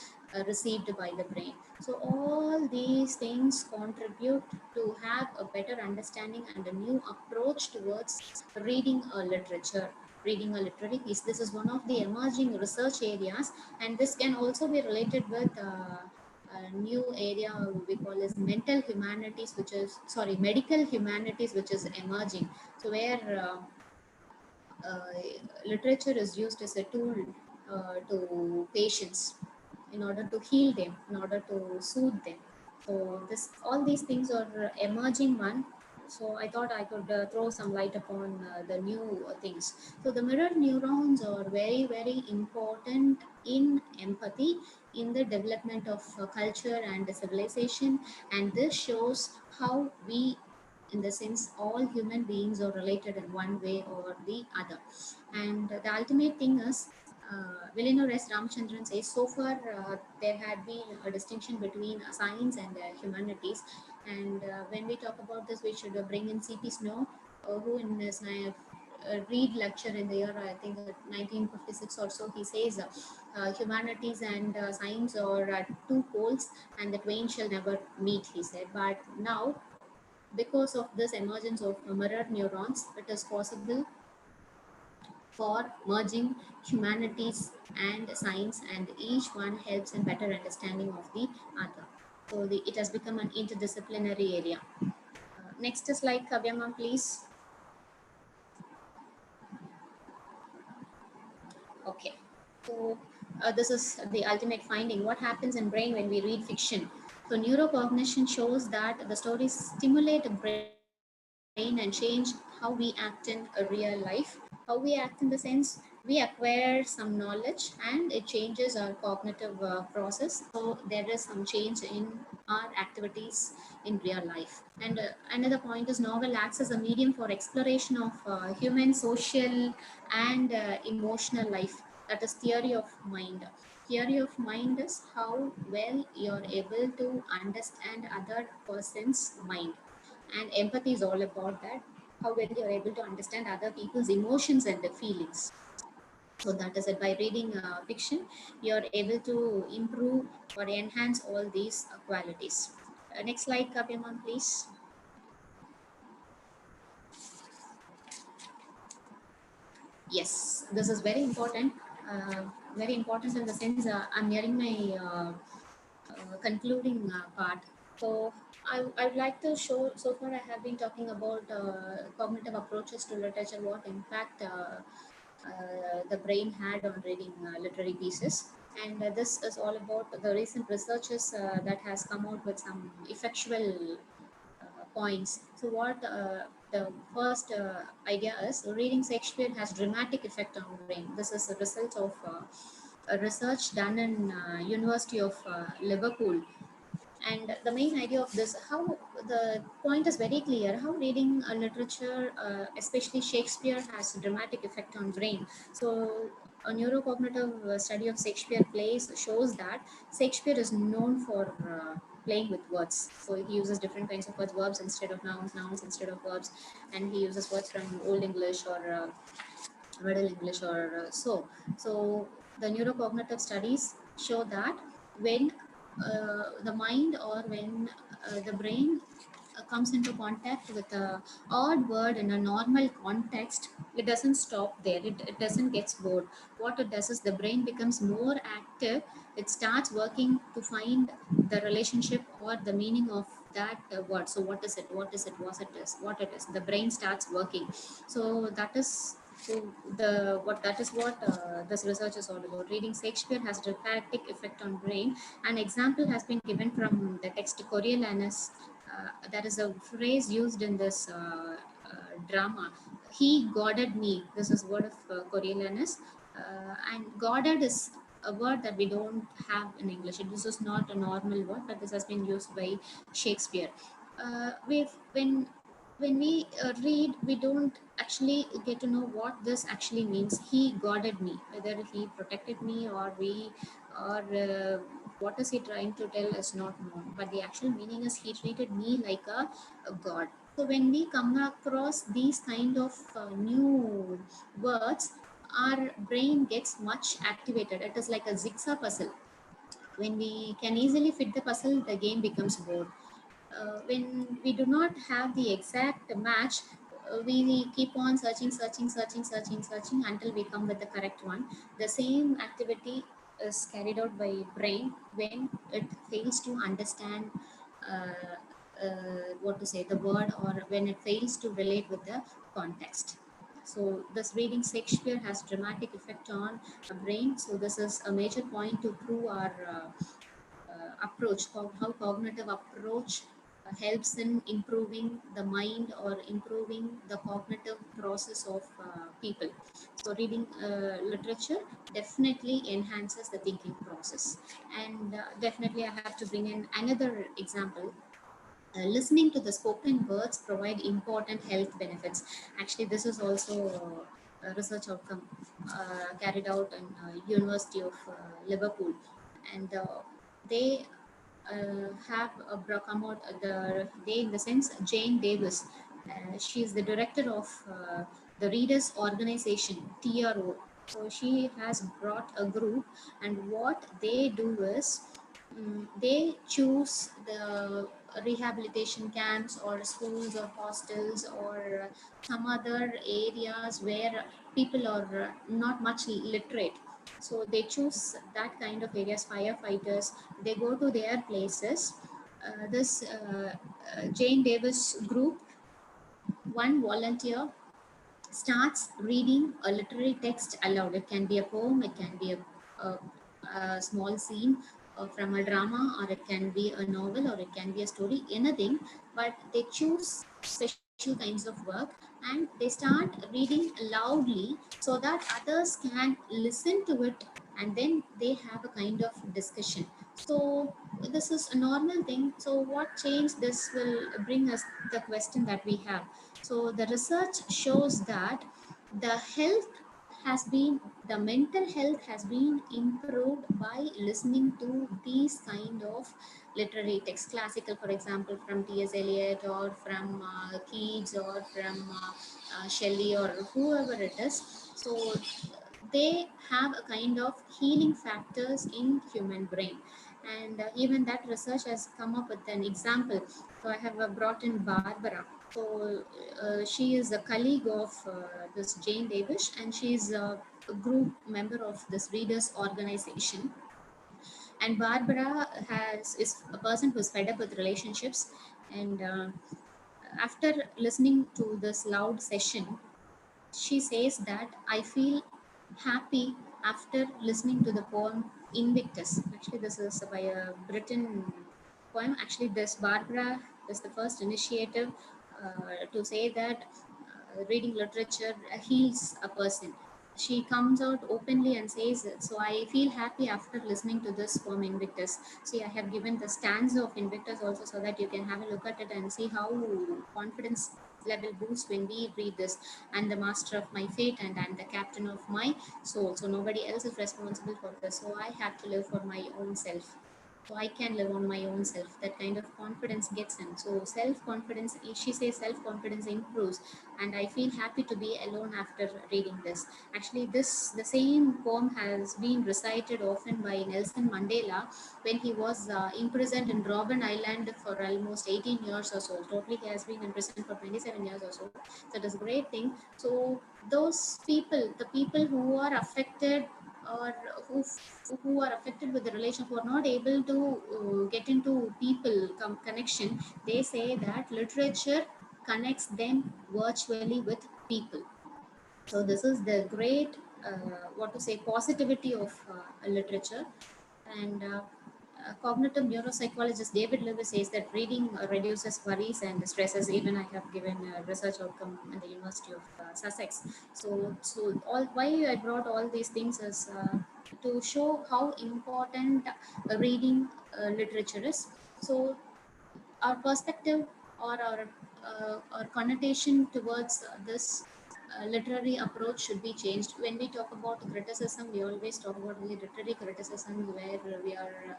received by the brain. So all these things contribute to have a better understanding and a new approach towards reading a literature, reading a literary piece. This is one of the emerging research areas, and this can also be related with a new area we call as mental humanities, which is, sorry, medical humanities, which is emerging. So where literature is used as a tool to patients. in order to heal them, in order to soothe them. So this, all these things are emerging one. So I thought I could throw some light upon the new things. So the mirror neurons are very, very important in empathy, in the development of culture and civilization, and this shows how we, in the sense all human beings are related in one way or the other. And the ultimate thing is, Villanur S. Ramachandran says, so far there had been a distinction between science and humanities. And when we talk about this, we should bring in C.P. Snow, who in his read lecture in the year, I think 1956 or so, he says, humanities and science are at two poles, and the twain shall never meet, he said. But now, because of this emergence of mirror neurons, it is possible for merging humanities and science, and each one helps in better understanding of the other. So it has become an interdisciplinary area. Next is like Kavyama, please. Okay. So this is the ultimate finding. What happens in brain when we read fiction? So neurocognition shows that the stories stimulate the brain and change how we act in a real life. How we act in the sense we acquire some knowledge and it changes our cognitive process. So there is some change in our activities in real life. And another point is novel acts as a medium for exploration of human, social, and emotional life. That is theory of mind. Theory of mind is how well you're able to understand other person's mind, and empathy is all about that, how well you're able to understand other people's emotions and the feelings. So that is it. By reading fiction, you're able to improve or enhance all these qualities. Next slide, Kapyaman, please. Yes, this is very important. Uh, Very important in the sense I'm nearing my concluding part. So I would like to show, so far I have been talking about cognitive approaches to literature, what impact the brain had on reading literary pieces. And this is all about the recent researches that has come out with some effectual points. So what the first idea is, reading Shakespeare has dramatic effect on brain. This is a result of a research done in University of Liverpool. And the main idea of this, how the point is very clear, how reading literature, especially Shakespeare, has a dramatic effect on brain. So a neurocognitive study of Shakespeare plays shows that Shakespeare is known for playing with words. So he uses different kinds of words, verbs instead of nouns, nouns instead of verbs, and he uses words from Old English or Middle English or so. So the neurocognitive studies show that when the mind, or when the brain comes into contact with a odd word in a normal context, it doesn't stop there. It doesn't get bored. What it does is the brain becomes more active. It starts working to find the relationship or the meaning of that word. So what is it? What is it? What it is? The brain starts working. So that is, so the what that is what this research is all about. Reading Shakespeare has a dramatic effect on brain. An example has been given from the text Coriolanus. That is a phrase used in this drama. He goaded me. This is word of Coriolanus, and goaded is a word that we don't have in English. This is not a normal word, but this has been used by Shakespeare. We've when we read, we don't actually get to know what this actually means. He guarded me, whether he protected me or we, or what is he trying to tell is not known. But the actual meaning is he treated me like a god. So when we come across these kind of new words, our brain gets much activated. It is like a jigsaw puzzle. When we can easily fit the puzzle, the game becomes bored. When we do not have the exact match, we keep on searching until we come with the correct one. The same activity is carried out by brain when it fails to understand what to say, the word, or when it fails to relate with the context. So this reading Shakespeare has dramatic effect on a brain. So this is a major point to prove our approach, how cognitive approach helps in improving the mind or improving the cognitive process of people. So reading literature definitely enhances the thinking process. And definitely I have to bring in another example. Listening to the spoken words provide important health benefits. Actually, this is also a research outcome carried out in University of Liverpool, and they have come out they in the sense Jane Davis. She is the director of the Readers Organization (TRO). So she has brought a group, and what they do is they choose the rehabilitation camps or schools or hostels or some other areas where people are not much literate. So they choose that kind of areas, firefighters, they go to their places. This Jane Davis group, one volunteer starts reading a literary text aloud. It can be a poem, it can be a small scene from a drama, or it can be a novel, or it can be a story, anything. But they choose special kinds of work and they start reading loudly so that others can listen to it, and then they have a kind of discussion. So this is a normal thing. So what change this will bring us, the question that we have. So the research shows that the health has been, the mental health has been improved by listening to these kind of literary texts, classical, for example, from T.S. Eliot or from Keats or from Shelley or whoever it is. So they have a kind of healing factors in human brain. And even that research has come up with an example. So I have brought in Barbara. So she is a colleague of this Jane Davis, and she is a group member of this readers organization. And Barbara has is a person who's fed up with relationships, and after listening to this loud session, she says that I feel happy after listening to the poem Invictus. Actually, this is by a Britain poem. Actually, this Barbara is the first initiative to say that reading literature heals a person. She comes out openly and says, so I feel happy after listening to this poem Invictus. See, I have given the stanza of Invictus also so that you can have a look at it and see how confidence level boosts when we read this. I'm the master of my fate and I'm the captain of my soul. So nobody else is responsible for this. So I have to live for my own self. So I can live on my own self. That kind of confidence gets in. So self-confidence, she says self-confidence improves, and I feel happy to be alone after reading this. Actually, the same poem has been recited often by Nelson Mandela when he was imprisoned in Robben Island for almost 18 years or so. Totally, he has been in prison for 27 years or so. So it is a great thing. So those people, the people who are affected, or who who are affected with the relation, who are not able to get into people connection, they say that literature connects them virtually with people. So this is the great what to say positivity of literature. And cognitive neuropsychologist David Lewis says that reading reduces worries and stresses. Even I have given a research outcome in the University of Sussex. So all why I brought all these things is to show how important reading literature is. So our perspective or our connotation towards this literary approach should be changed. When we talk about criticism, we always talk about only literary criticism, where we are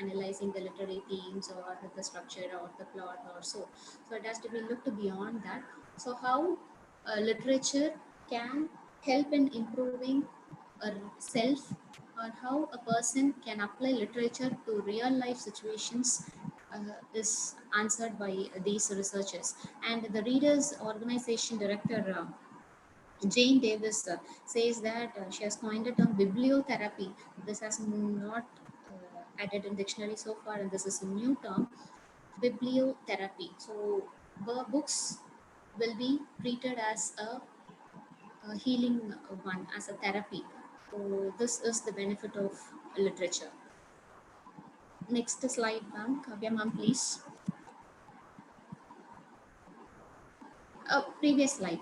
analyzing the literary themes or the structure or the plot or so. So it has to be looked beyond that. So how literature can help in improving a self, or how a person can apply literature to real life situations is answered by these researchers. And the Readers Organization director Jane Davis says that she has coined the term bibliotherapy. This has not added in dictionary so far, and this is a new term, bibliotherapy. So books will be treated as a healing one as a therapy. So this is the benefit of literature. Next slide, ma'am. Kavya ma'am, please. Previous slide.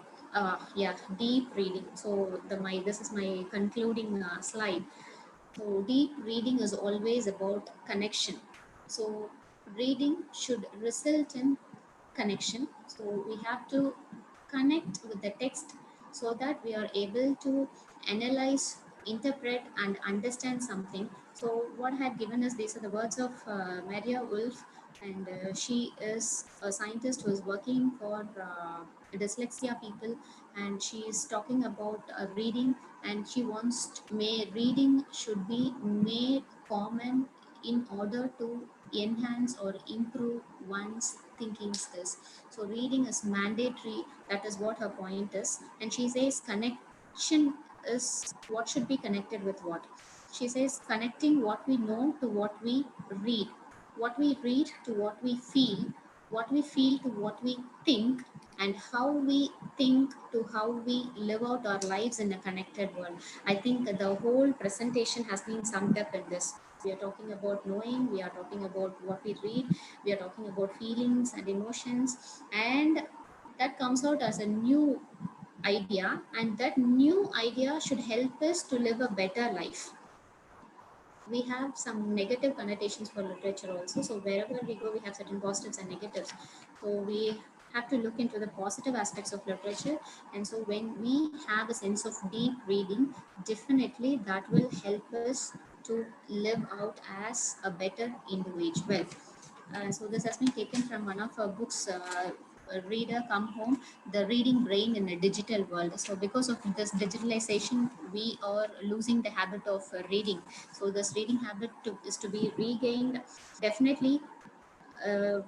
Yeah, deep reading. So this is my concluding slide. So deep reading is always about connection. So reading should result in connection. So we have to connect with the text so that we are able to analyze, interpret, and understand something. So what I had given us, these are the words of Maria Wolf, and she is a scientist who is working for dyslexia people, and she is talking about reading, and she wants reading should be made common in order to enhance or improve one's thinking skills. So reading is mandatory. That is what her point is. And she says connection is what should be connected with what. She says connecting what we know to what we read, what we read to what we feel to what we think, and how we think to how we live out our lives in a connected world. I think the whole presentation has been summed up in this. We are talking about knowing, we are talking about what we read, we are talking about feelings and emotions, and that comes out as a new idea, and that new idea should help us to live a better life. We have some negative connotations for literature also. So wherever we go, we have certain positives and negatives. So we have to look into the positive aspects of literature. And so when we have a sense of deep reading, definitely that will help us to live out as a better individual. So this has been taken from one of our books, Reader Come Home, The Reading Brain in a Digital World. So because of this digitalization, we are losing the habit of reading. So this reading habit is to be regained definitely uh,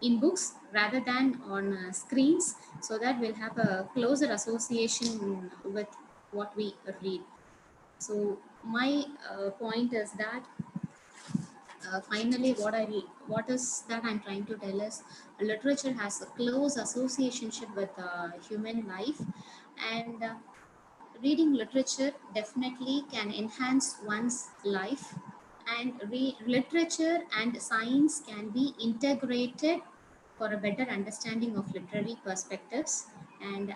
in books rather than on screens, so that we'll have a closer association with what we read. So my point is that finally what is that I'm trying to tell is literature has a close associationship with human life, and reading literature definitely can enhance one's life, and literature and science can be integrated for a better understanding of literary perspectives. And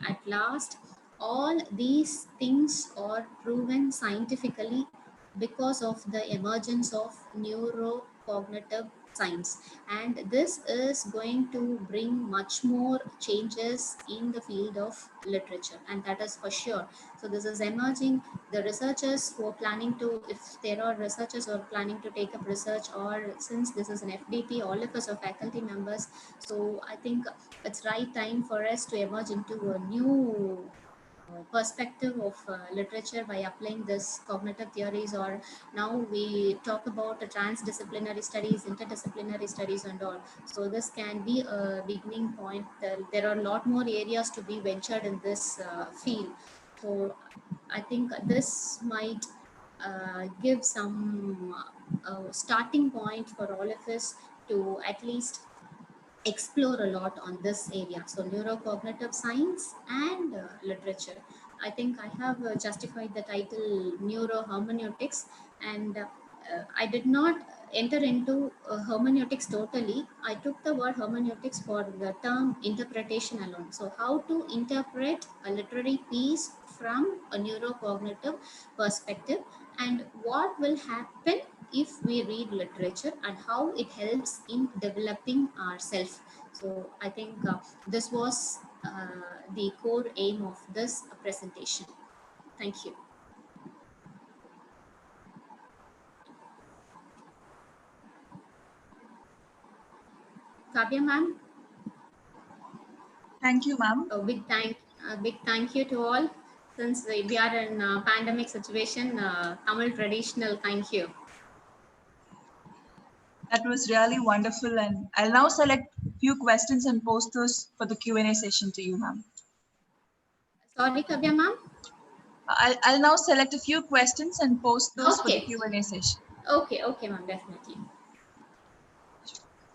at last, all these things are proven scientifically because of the emergence of neurocognitive science, and this is going to bring much more changes in the field of literature, and that is for sure. So this is emerging. The researchers who are planning to, if there are researchers who are planning to take up research, or since this is an FDP, all of us are faculty members, so I think it's right time for us to emerge into a new perspective of literature by applying this cognitive theories. Or now we talk about the transdisciplinary studies, interdisciplinary studies and all. So this can be a beginning point. There are a lot more areas to be ventured in this field. So I think this might give some starting point for all of us to at least explore a lot on this area. So neurocognitive science and literature. I think I have justified the title neurohermeneutics, and I did not enter into hermeneutics totally. I took the word hermeneutics for the term interpretation alone. So how to interpret a literary piece from a neurocognitive perspective, and what will happen if we read literature, and how it helps in developing ourselves. So I think this was the core aim of this presentation. Thank you. Kavya ma'am, Thank you, ma'am. a big thank you to all. Since we are in a pandemic situation, Tamil traditional thank you. That was really wonderful. And I'll now select few questions and post those for the Q&A session to you, ma'am. Sorry, Kavya ma'am. I'll now select a few questions and post those for the Okay. Q&A session. Okay, ma'am, definitely.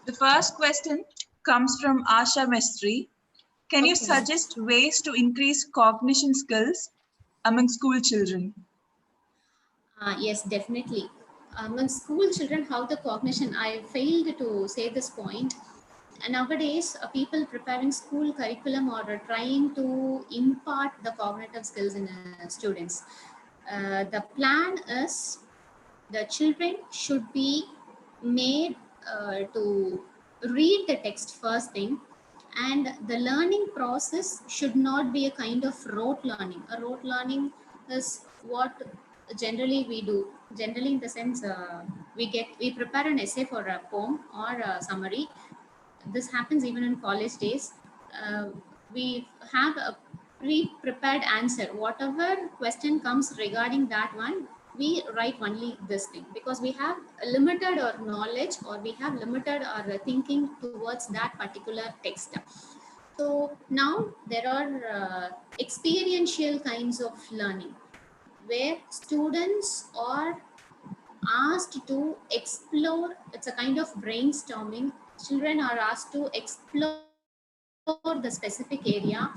The first question comes from Asha Mestri. Can you Okay, ma'am. suggest ways to increase cognition skills among school children? Yes, definitely. Among school children, how the cognition, I failed to say this point. And nowadays, people preparing school curriculum or trying to impart the cognitive skills in students. The plan is the children should be made to read the text first thing, and the learning process should not be a kind of rote learning. A rote learning is what generally we do, generally in the sense we prepare an essay for a poem or a summary. This happens even in college days. We have a pre-prepared answer. Whatever question comes regarding that one, we write only this thing because we have limited our knowledge or we have limited our thinking towards that particular text. So now there are experiential kinds of learning where students are asked to explore. It's a kind of brainstorming. Children are asked to explore the specific area,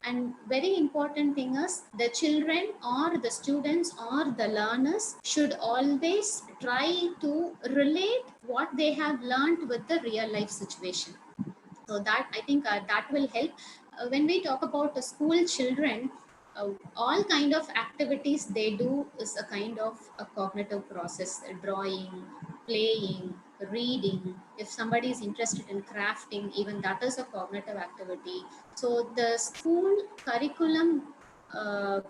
and very important thing is the children or the students or the learners should always try to relate what they have learned with the real life situation. So that, I think, that will help. When we talk about the school children, all kind of activities they do is a kind of a cognitive process. Drawing, playing, reading. If somebody is interested in crafting, even that is a cognitive activity. So the school curriculum uh,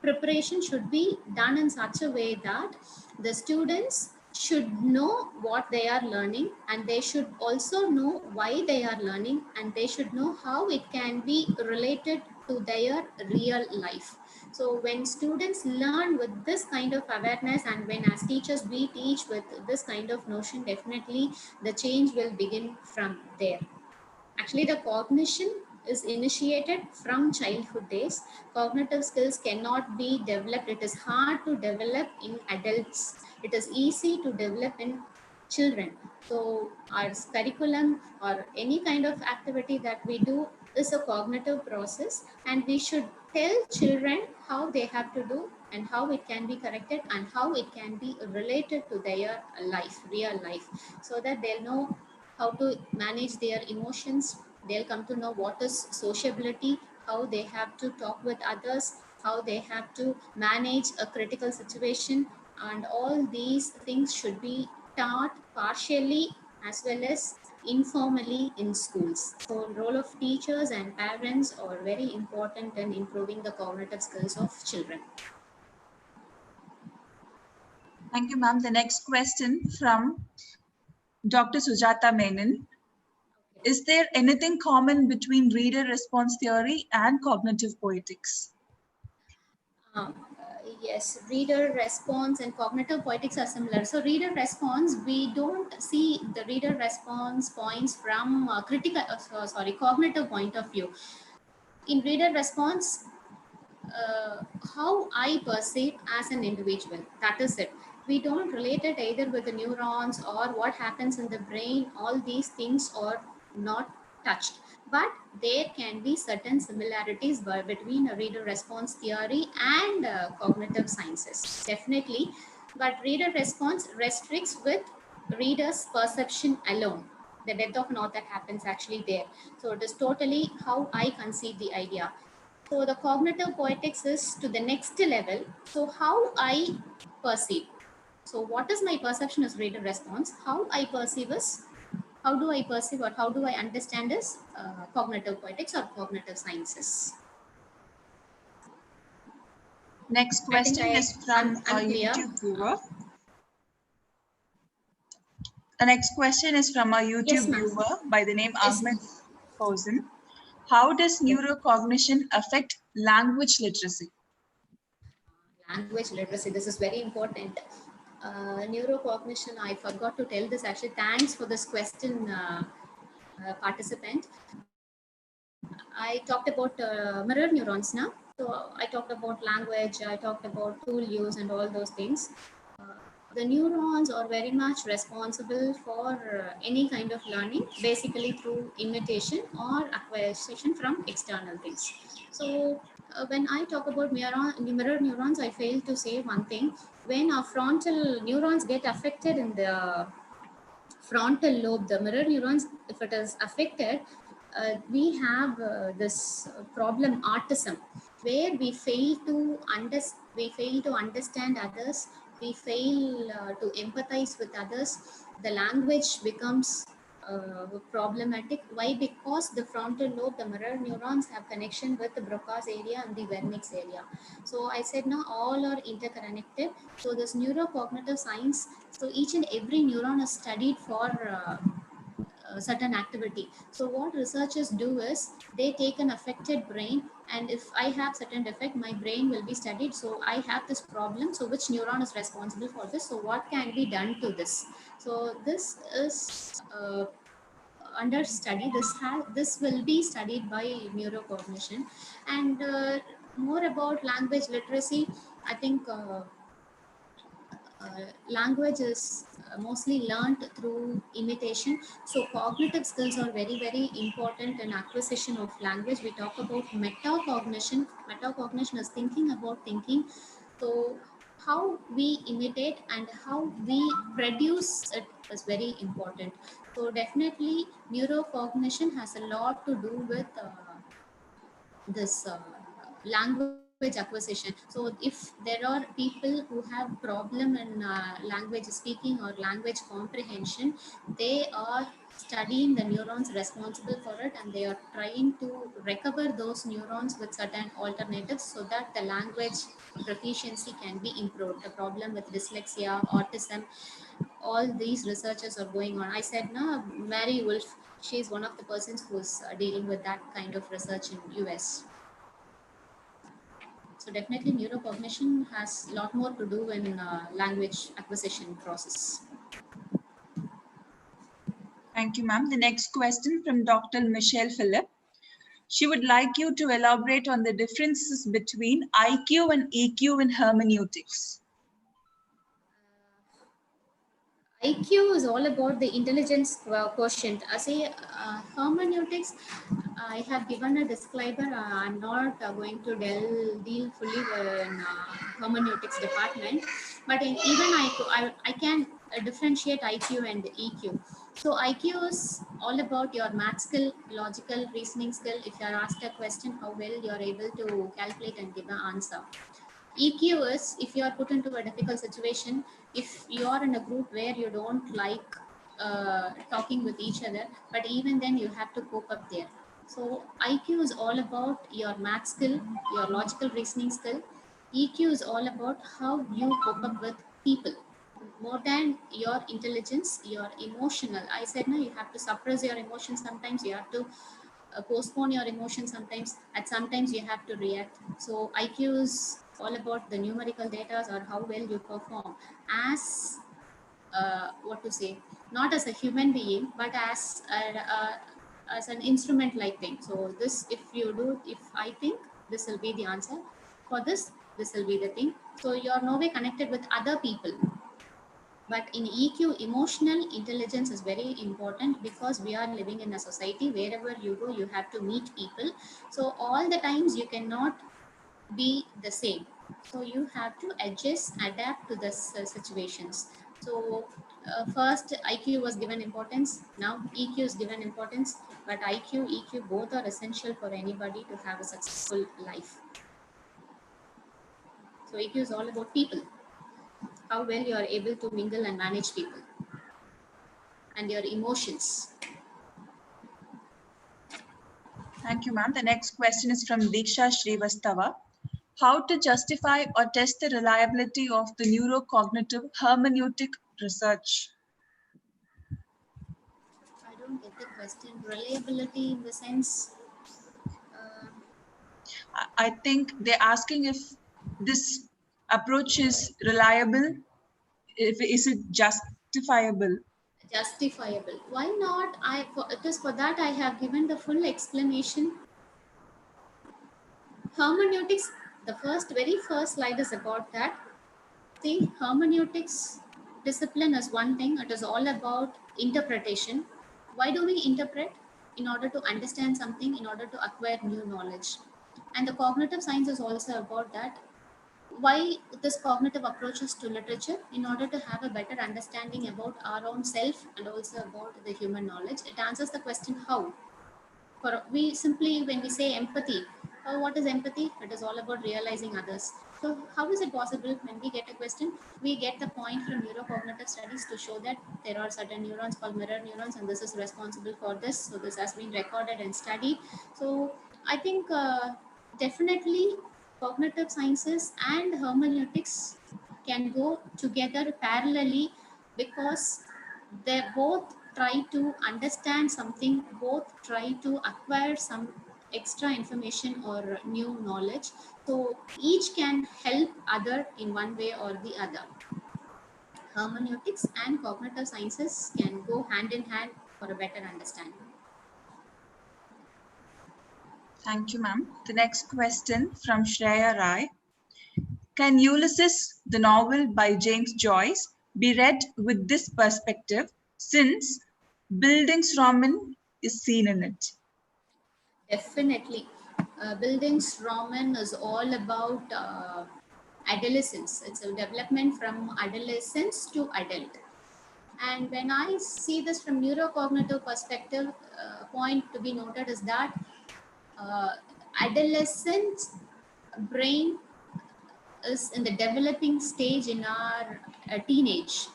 preparation should be done in such a way that the students should know what they are learning, and they should also know why they are learning, and they should know how it can be related to their real life. So when students learn with this kind of awareness, and when as teachers we teach with this kind of notion, definitely the change will begin from there. Actually, the cognition is initiated from childhood days. Cognitive skills cannot be developed. It is hard to develop in adults. It is easy to develop in children. So our curriculum or any kind of activity that we do is a cognitive process, and we should tell children how they have to do and how it can be corrected and how it can be related to their life, real life, so that they'll know how to manage their emotions. They'll come to know what is sociability, how they have to talk with others, how they have to manage a critical situation, and all these things should be taught partially as well as informally in schools. So role of teachers and parents are very important in improving the cognitive skills of children. Thank you, ma'am. The next question from Dr. Sujata Menon. Is there anything common between reader response theory and cognitive poetics? Yes, reader response and cognitive poetics are similar. So reader response, we don't see the reader response points from cognitive point of view. In reader response, how I perceive as an individual, that is it. We don't relate it either with the neurons or what happens in the brain. All these things are not touched, but there can be certain similarities between a reader response theory and cognitive sciences, definitely. But reader response restricts with reader's perception alone. The death of an author happens actually there. So it is totally how I conceive the idea. So the cognitive poetics is to the next level. So how I perceive. So what is my perception is reader response. How I perceive is, how do I perceive or how do I understand is cognitive poetics or cognitive sciences. Next I think question is from a I'm clear. YouTube viewer. The next question is from a Yes, YouTube ma'am. viewer by the name Yes, Ahmed ma'am. Fawzan. How does Yes. neurocognition affect language literacy? Language literacy, this is very important. Neurocognition, I forgot to tell this actually. Thanks for this question, participant. I talked about mirror neurons now. So I talked about language, I talked about tool use and all those things. The neurons are very much responsible for any kind of learning, basically through imitation or acquisition from external things. So when I talk about mirror neurons, I fail to say one thing. When our frontal neurons get affected in the frontal lobe, the mirror neurons, if it is affected, we have this problem autism, where we fail to understand others, we fail to empathize with others. The language becomes problematic. Why? Because the frontal lobe, the mirror neurons, have connection with the Broca's area and the Wernicke's area. So I said now all are interconnected. So this neurocognitive science, so each and every neuron is studied for certain activity. So what researchers do is they take an affected brain, and if I have certain defect, my brain will be studied. So I have this problem, so which neuron is responsible for this, so what can be done to this. So this is under study. This will be studied by neurocognition. And more about language literacy, I think language is mostly learned through imitation. So cognitive skills are very, very important in acquisition of language. We talk about metacognition. Metacognition is thinking about thinking. So how we imitate and how we produce it is very important. So definitely neurocognition has a lot to do with this language acquisition. So if there are people who have problem in language speaking or language comprehension, they are studying the neurons responsible for it, and they are trying to recover those neurons with certain alternatives so that the language proficiency can be improved. The problem with dyslexia, autism, all these researchers are going on. I said no, Mary Wolf, she's one of the persons who's dealing with that kind of research in US. So definitely neurocognition has a lot more to do in language acquisition process. Thank you, ma'am. The next question from Dr. Michelle Phillip. She would like you to elaborate on the differences between IQ and EQ in hermeneutics. IQ is all about the intelligence quotient. I say hermeneutics, I have given a disclaimer. I'm not going to deal fully in hermeneutics department, but I can differentiate IQ and EQ. So IQ is all about your math skill, logical reasoning skill. If you are asked a question, how well you are able to calculate and give an answer. EQ is if you are put into a difficult situation, if you are in a group where you don't like talking with each other, but even then you have to cope up there. So IQ is all about your math skill, your logical reasoning skill. EQ is all about how you cope up with people. More than your intelligence, your emotional. I said no, you have to suppress your emotions sometimes. You have to postpone your emotions sometimes. At sometimes you have to react. So IQ is all about the numerical data or how well you perform as what to say, not as a human being, but as an instrument like thing. So this, if you do, if I think this will be the answer for this, this will be the thing. So you're no way connected with other people. But in EQ, emotional intelligence is very important because we are living in a society. Wherever you go, you have to meet people. So all the times you cannot be the same. So you have to adjust, adapt to the situations. So first IQ was given importance. Now EQ is given importance. But IQ, EQ both are essential for anybody to have a successful life. So EQ is all about people, how well you are able to mingle and manage people, and your emotions. Thank you, ma'am. The next question is from Diksha Srivastava. How to justify or test the reliability of the neurocognitive hermeneutic research? I don't get the question. Reliability in the sense, uh, I think they're asking if this approach is reliable, if is it justifiable. justifiable. Why not? It is for that I have given the full explanation. Hermeneutics. The very first slide is about that. See, hermeneutics discipline is one thing, it is all about interpretation. Why do we interpret? In order to understand something, in order to acquire new knowledge. And the cognitive science is also about that. Why this cognitive approaches to literature? In order to have a better understanding about our own self and also about the human knowledge. It answers the question how. For we simply, when we say empathy, what is empathy? It is all about realizing others. So how is it possible? When we get a question, we get the point from neurocognitive studies to show that there are certain neurons called mirror neurons, and this is responsible for this. So this has been recorded and studied. So I think definitely cognitive sciences and hermeneutics can go together parallelly, because they both try to understand something, both try to acquire some extra information or new knowledge. So each can help other in one way or the other. Hermeneutics and cognitive sciences can go hand in hand for a better understanding. Thank you, ma'am. The next question from Shreya Rai. Can Ulysses, the novel by James Joyce, be read with this perspective since Bildungsroman is seen in it? Definitely. Bildungsroman is all about adolescence. It's a development from adolescence to adult. And when I see this from neurocognitive perspective, point to be noted is that uh, adolescent brain is in the developing stage in our teenage.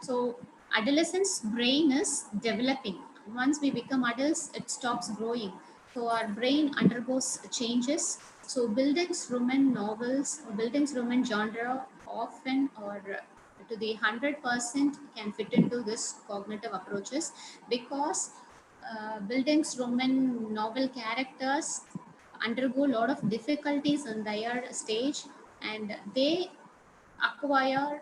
So adolescence brain is developing. Once we become adults, it stops growing. So our brain undergoes changes. So Bildungsroman novels, Bildungsroman genre often or to the 100% can fit into this cognitive approaches, because Bildungsroman novel characters undergo a lot of difficulties in their stage, and they acquire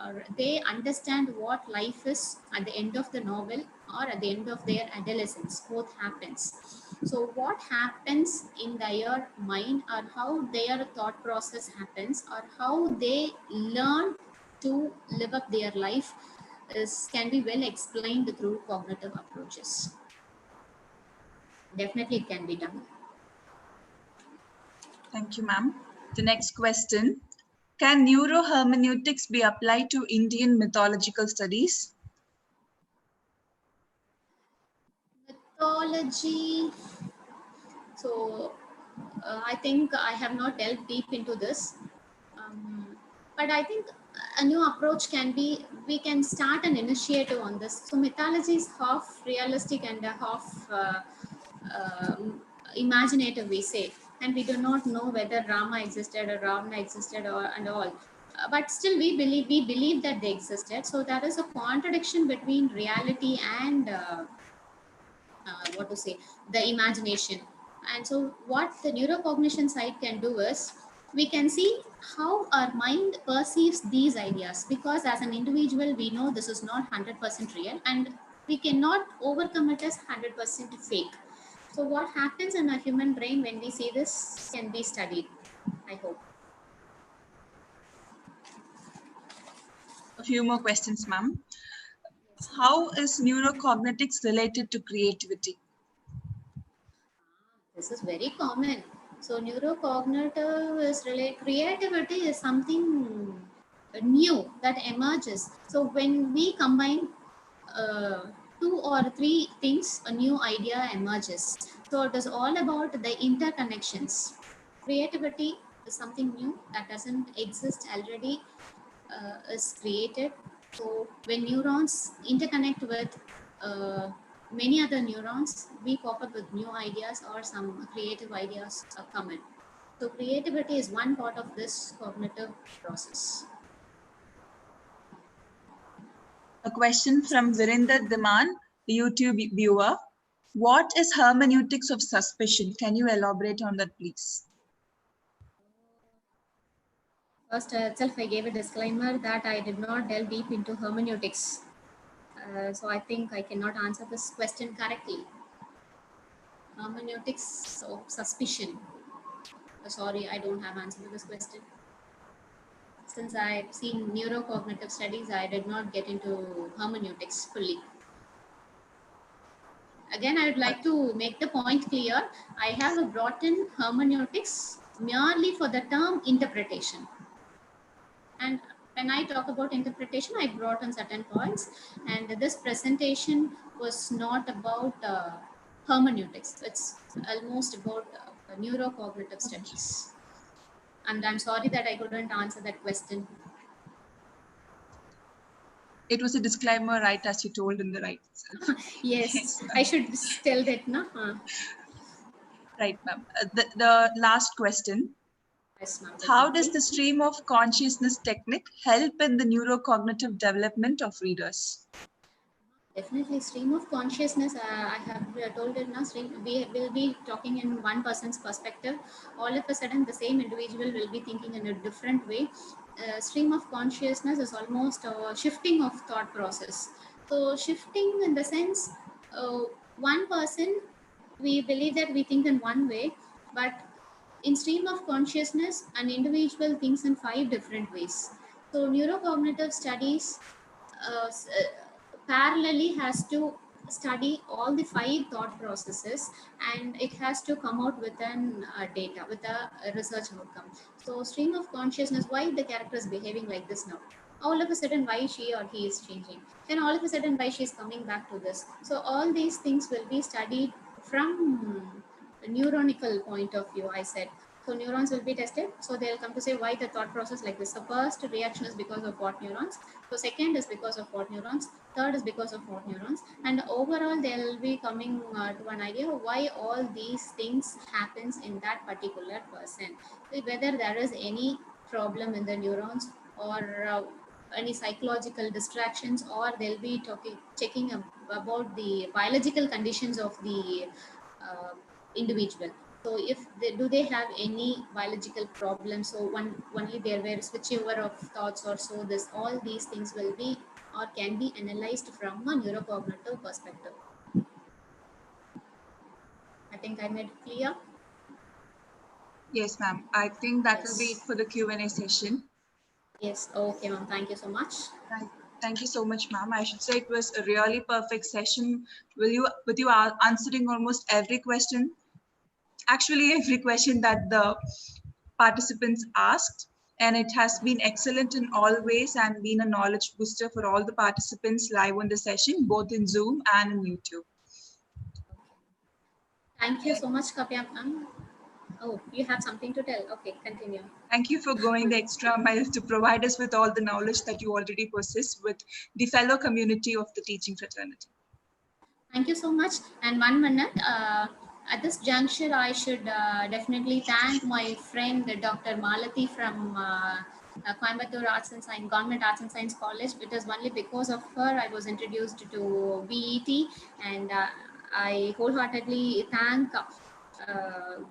or they understand what life is at the end of the novel or at the end of their adolescence. Both happens. So what happens in their mind, or how their thought process happens, or how they learn to live up their life, is can be well explained through cognitive approaches. Definitely it can be done. Thank you, ma'am. The next question. Can neurohermeneutics be applied to Indian mythological studies? Mythology. So I think I have not delved deep into this. But I think a new approach can be, we can start an initiative on this. So mythology is half realistic and a half um, imaginative, we say, and we do not know whether Rama existed or Ravana existed or and all. But still, we believe that they existed. So there is a contradiction between reality and what to say, the imagination. And so what the neurocognition side can do is, we can see how our mind perceives these ideas, because as an individual we know this is not 100% real, and we cannot overcome it as 100% fake. So what happens in a human brain when we see this can be studied, I hope. A few more questions, ma'am. How is neurocognitics related to creativity? This is very common. So neurocognitive is related. Creativity is something new that emerges. So when we combine uh, two or three things, a new idea emerges. So it is all about the interconnections. Creativity is something new that doesn't exist already, is created. So when neurons interconnect with many other neurons, we pop up with new ideas or some creative ideas come in. So creativity is one part of this cognitive process. A question from Virinder Diman, a YouTube viewer. What is hermeneutics of suspicion? Can you elaborate on that, please? First, itself, I gave a disclaimer that I did not delve deep into hermeneutics. So I think I cannot answer this question correctly. Hermeneutics of suspicion. Sorry, I don't have answer to this question. since I've seen neurocognitive studies, I did not get into hermeneutics fully. Again, I would like to make the point clear. I have brought in hermeneutics merely for the term interpretation. And when I talk about interpretation, I brought on certain points. And this presentation was not about hermeneutics. It's almost about neurocognitive studies. And I'm sorry that I couldn't answer that question. It was a disclaimer, right, as you told in the right itself. Yes, I should tell that, no? Right, ma'am. The last question. Yes, ma'am. How does the stream of consciousness technique help in the neurocognitive development of readers? Definitely, stream of consciousness. I have told it now. We will be talking in one person's perspective. All of a sudden, the same individual will be thinking in a different way. Stream of consciousness is almost a shifting of thought process. So, shifting in the sense, one person, we believe that we think in one way, but in stream of consciousness, an individual thinks in 5 different ways. So, neurocognitive studies parallelly has to study all the 5 thought processes, and it has to come out with an data, with a research outcome. So stream of consciousness, why the character is behaving like this now, all of a sudden why she or he is changing, then all of a sudden why she is coming back to this. So all these things will be studied from a neuronical point of view, I said. So neurons will be tested. So they'll come to say why the thought process like this. The first reaction is because of what neurons. So second is because of what neurons. Third is because of what neurons. And overall, they'll be coming to an idea of why all these things happens in that particular person. So whether there is any problem in the neurons, or any psychological distractions, or they'll be checking about the biological conditions of the uh, individual. So if they have any biological problems, so only there were switchover of thoughts, or so this all these things will be or can be analyzed from a neurocognitive perspective. I think I made it clear. Yes, ma'am. I think that will be it Yes. for the Q&A session. Yes. Okay, ma'am. Thank you so much. Thank you so much, ma'am. I should say it was a really perfect session. With you answering almost every question, actually every question that the participants asked, and it has been excellent in all ways and been a knowledge booster for all the participants live on the session, both in Zoom and in YouTube. Thank you so much, Kapya ma'am. Oh, you have something to tell. Okay, continue. Thank you for going the extra mile to provide us with all the knowledge that you already possess with the fellow community of the teaching fraternity. Thank you so much. And 1 minute, at this juncture, I should definitely thank my friend Dr. Malati from Coimbatore Arts and Science, Government Arts and Science College. It is only because of her I was introduced to VET, and I wholeheartedly thank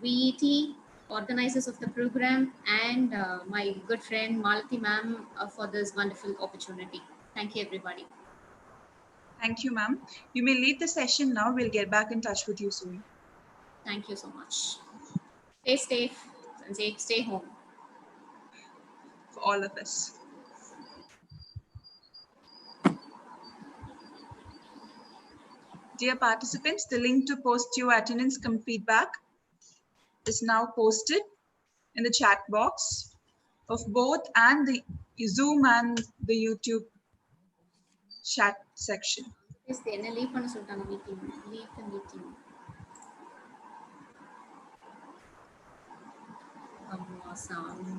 VET, organizers of the program, and my good friend Malati ma'am for this wonderful opportunity. Thank you, everybody. Thank you, ma'am. You may leave the session now. We'll get back in touch with you soon. Thank you so much. Stay safe and stay home. For all of us. Dear participants, the link to post your attendance feedback is now posted in the chat box of both and the Zoom and the YouTube chat section. Yes, என்ன leave பண்ண சொல்லிட்டாங்க meeting meeting ஆமா சாமி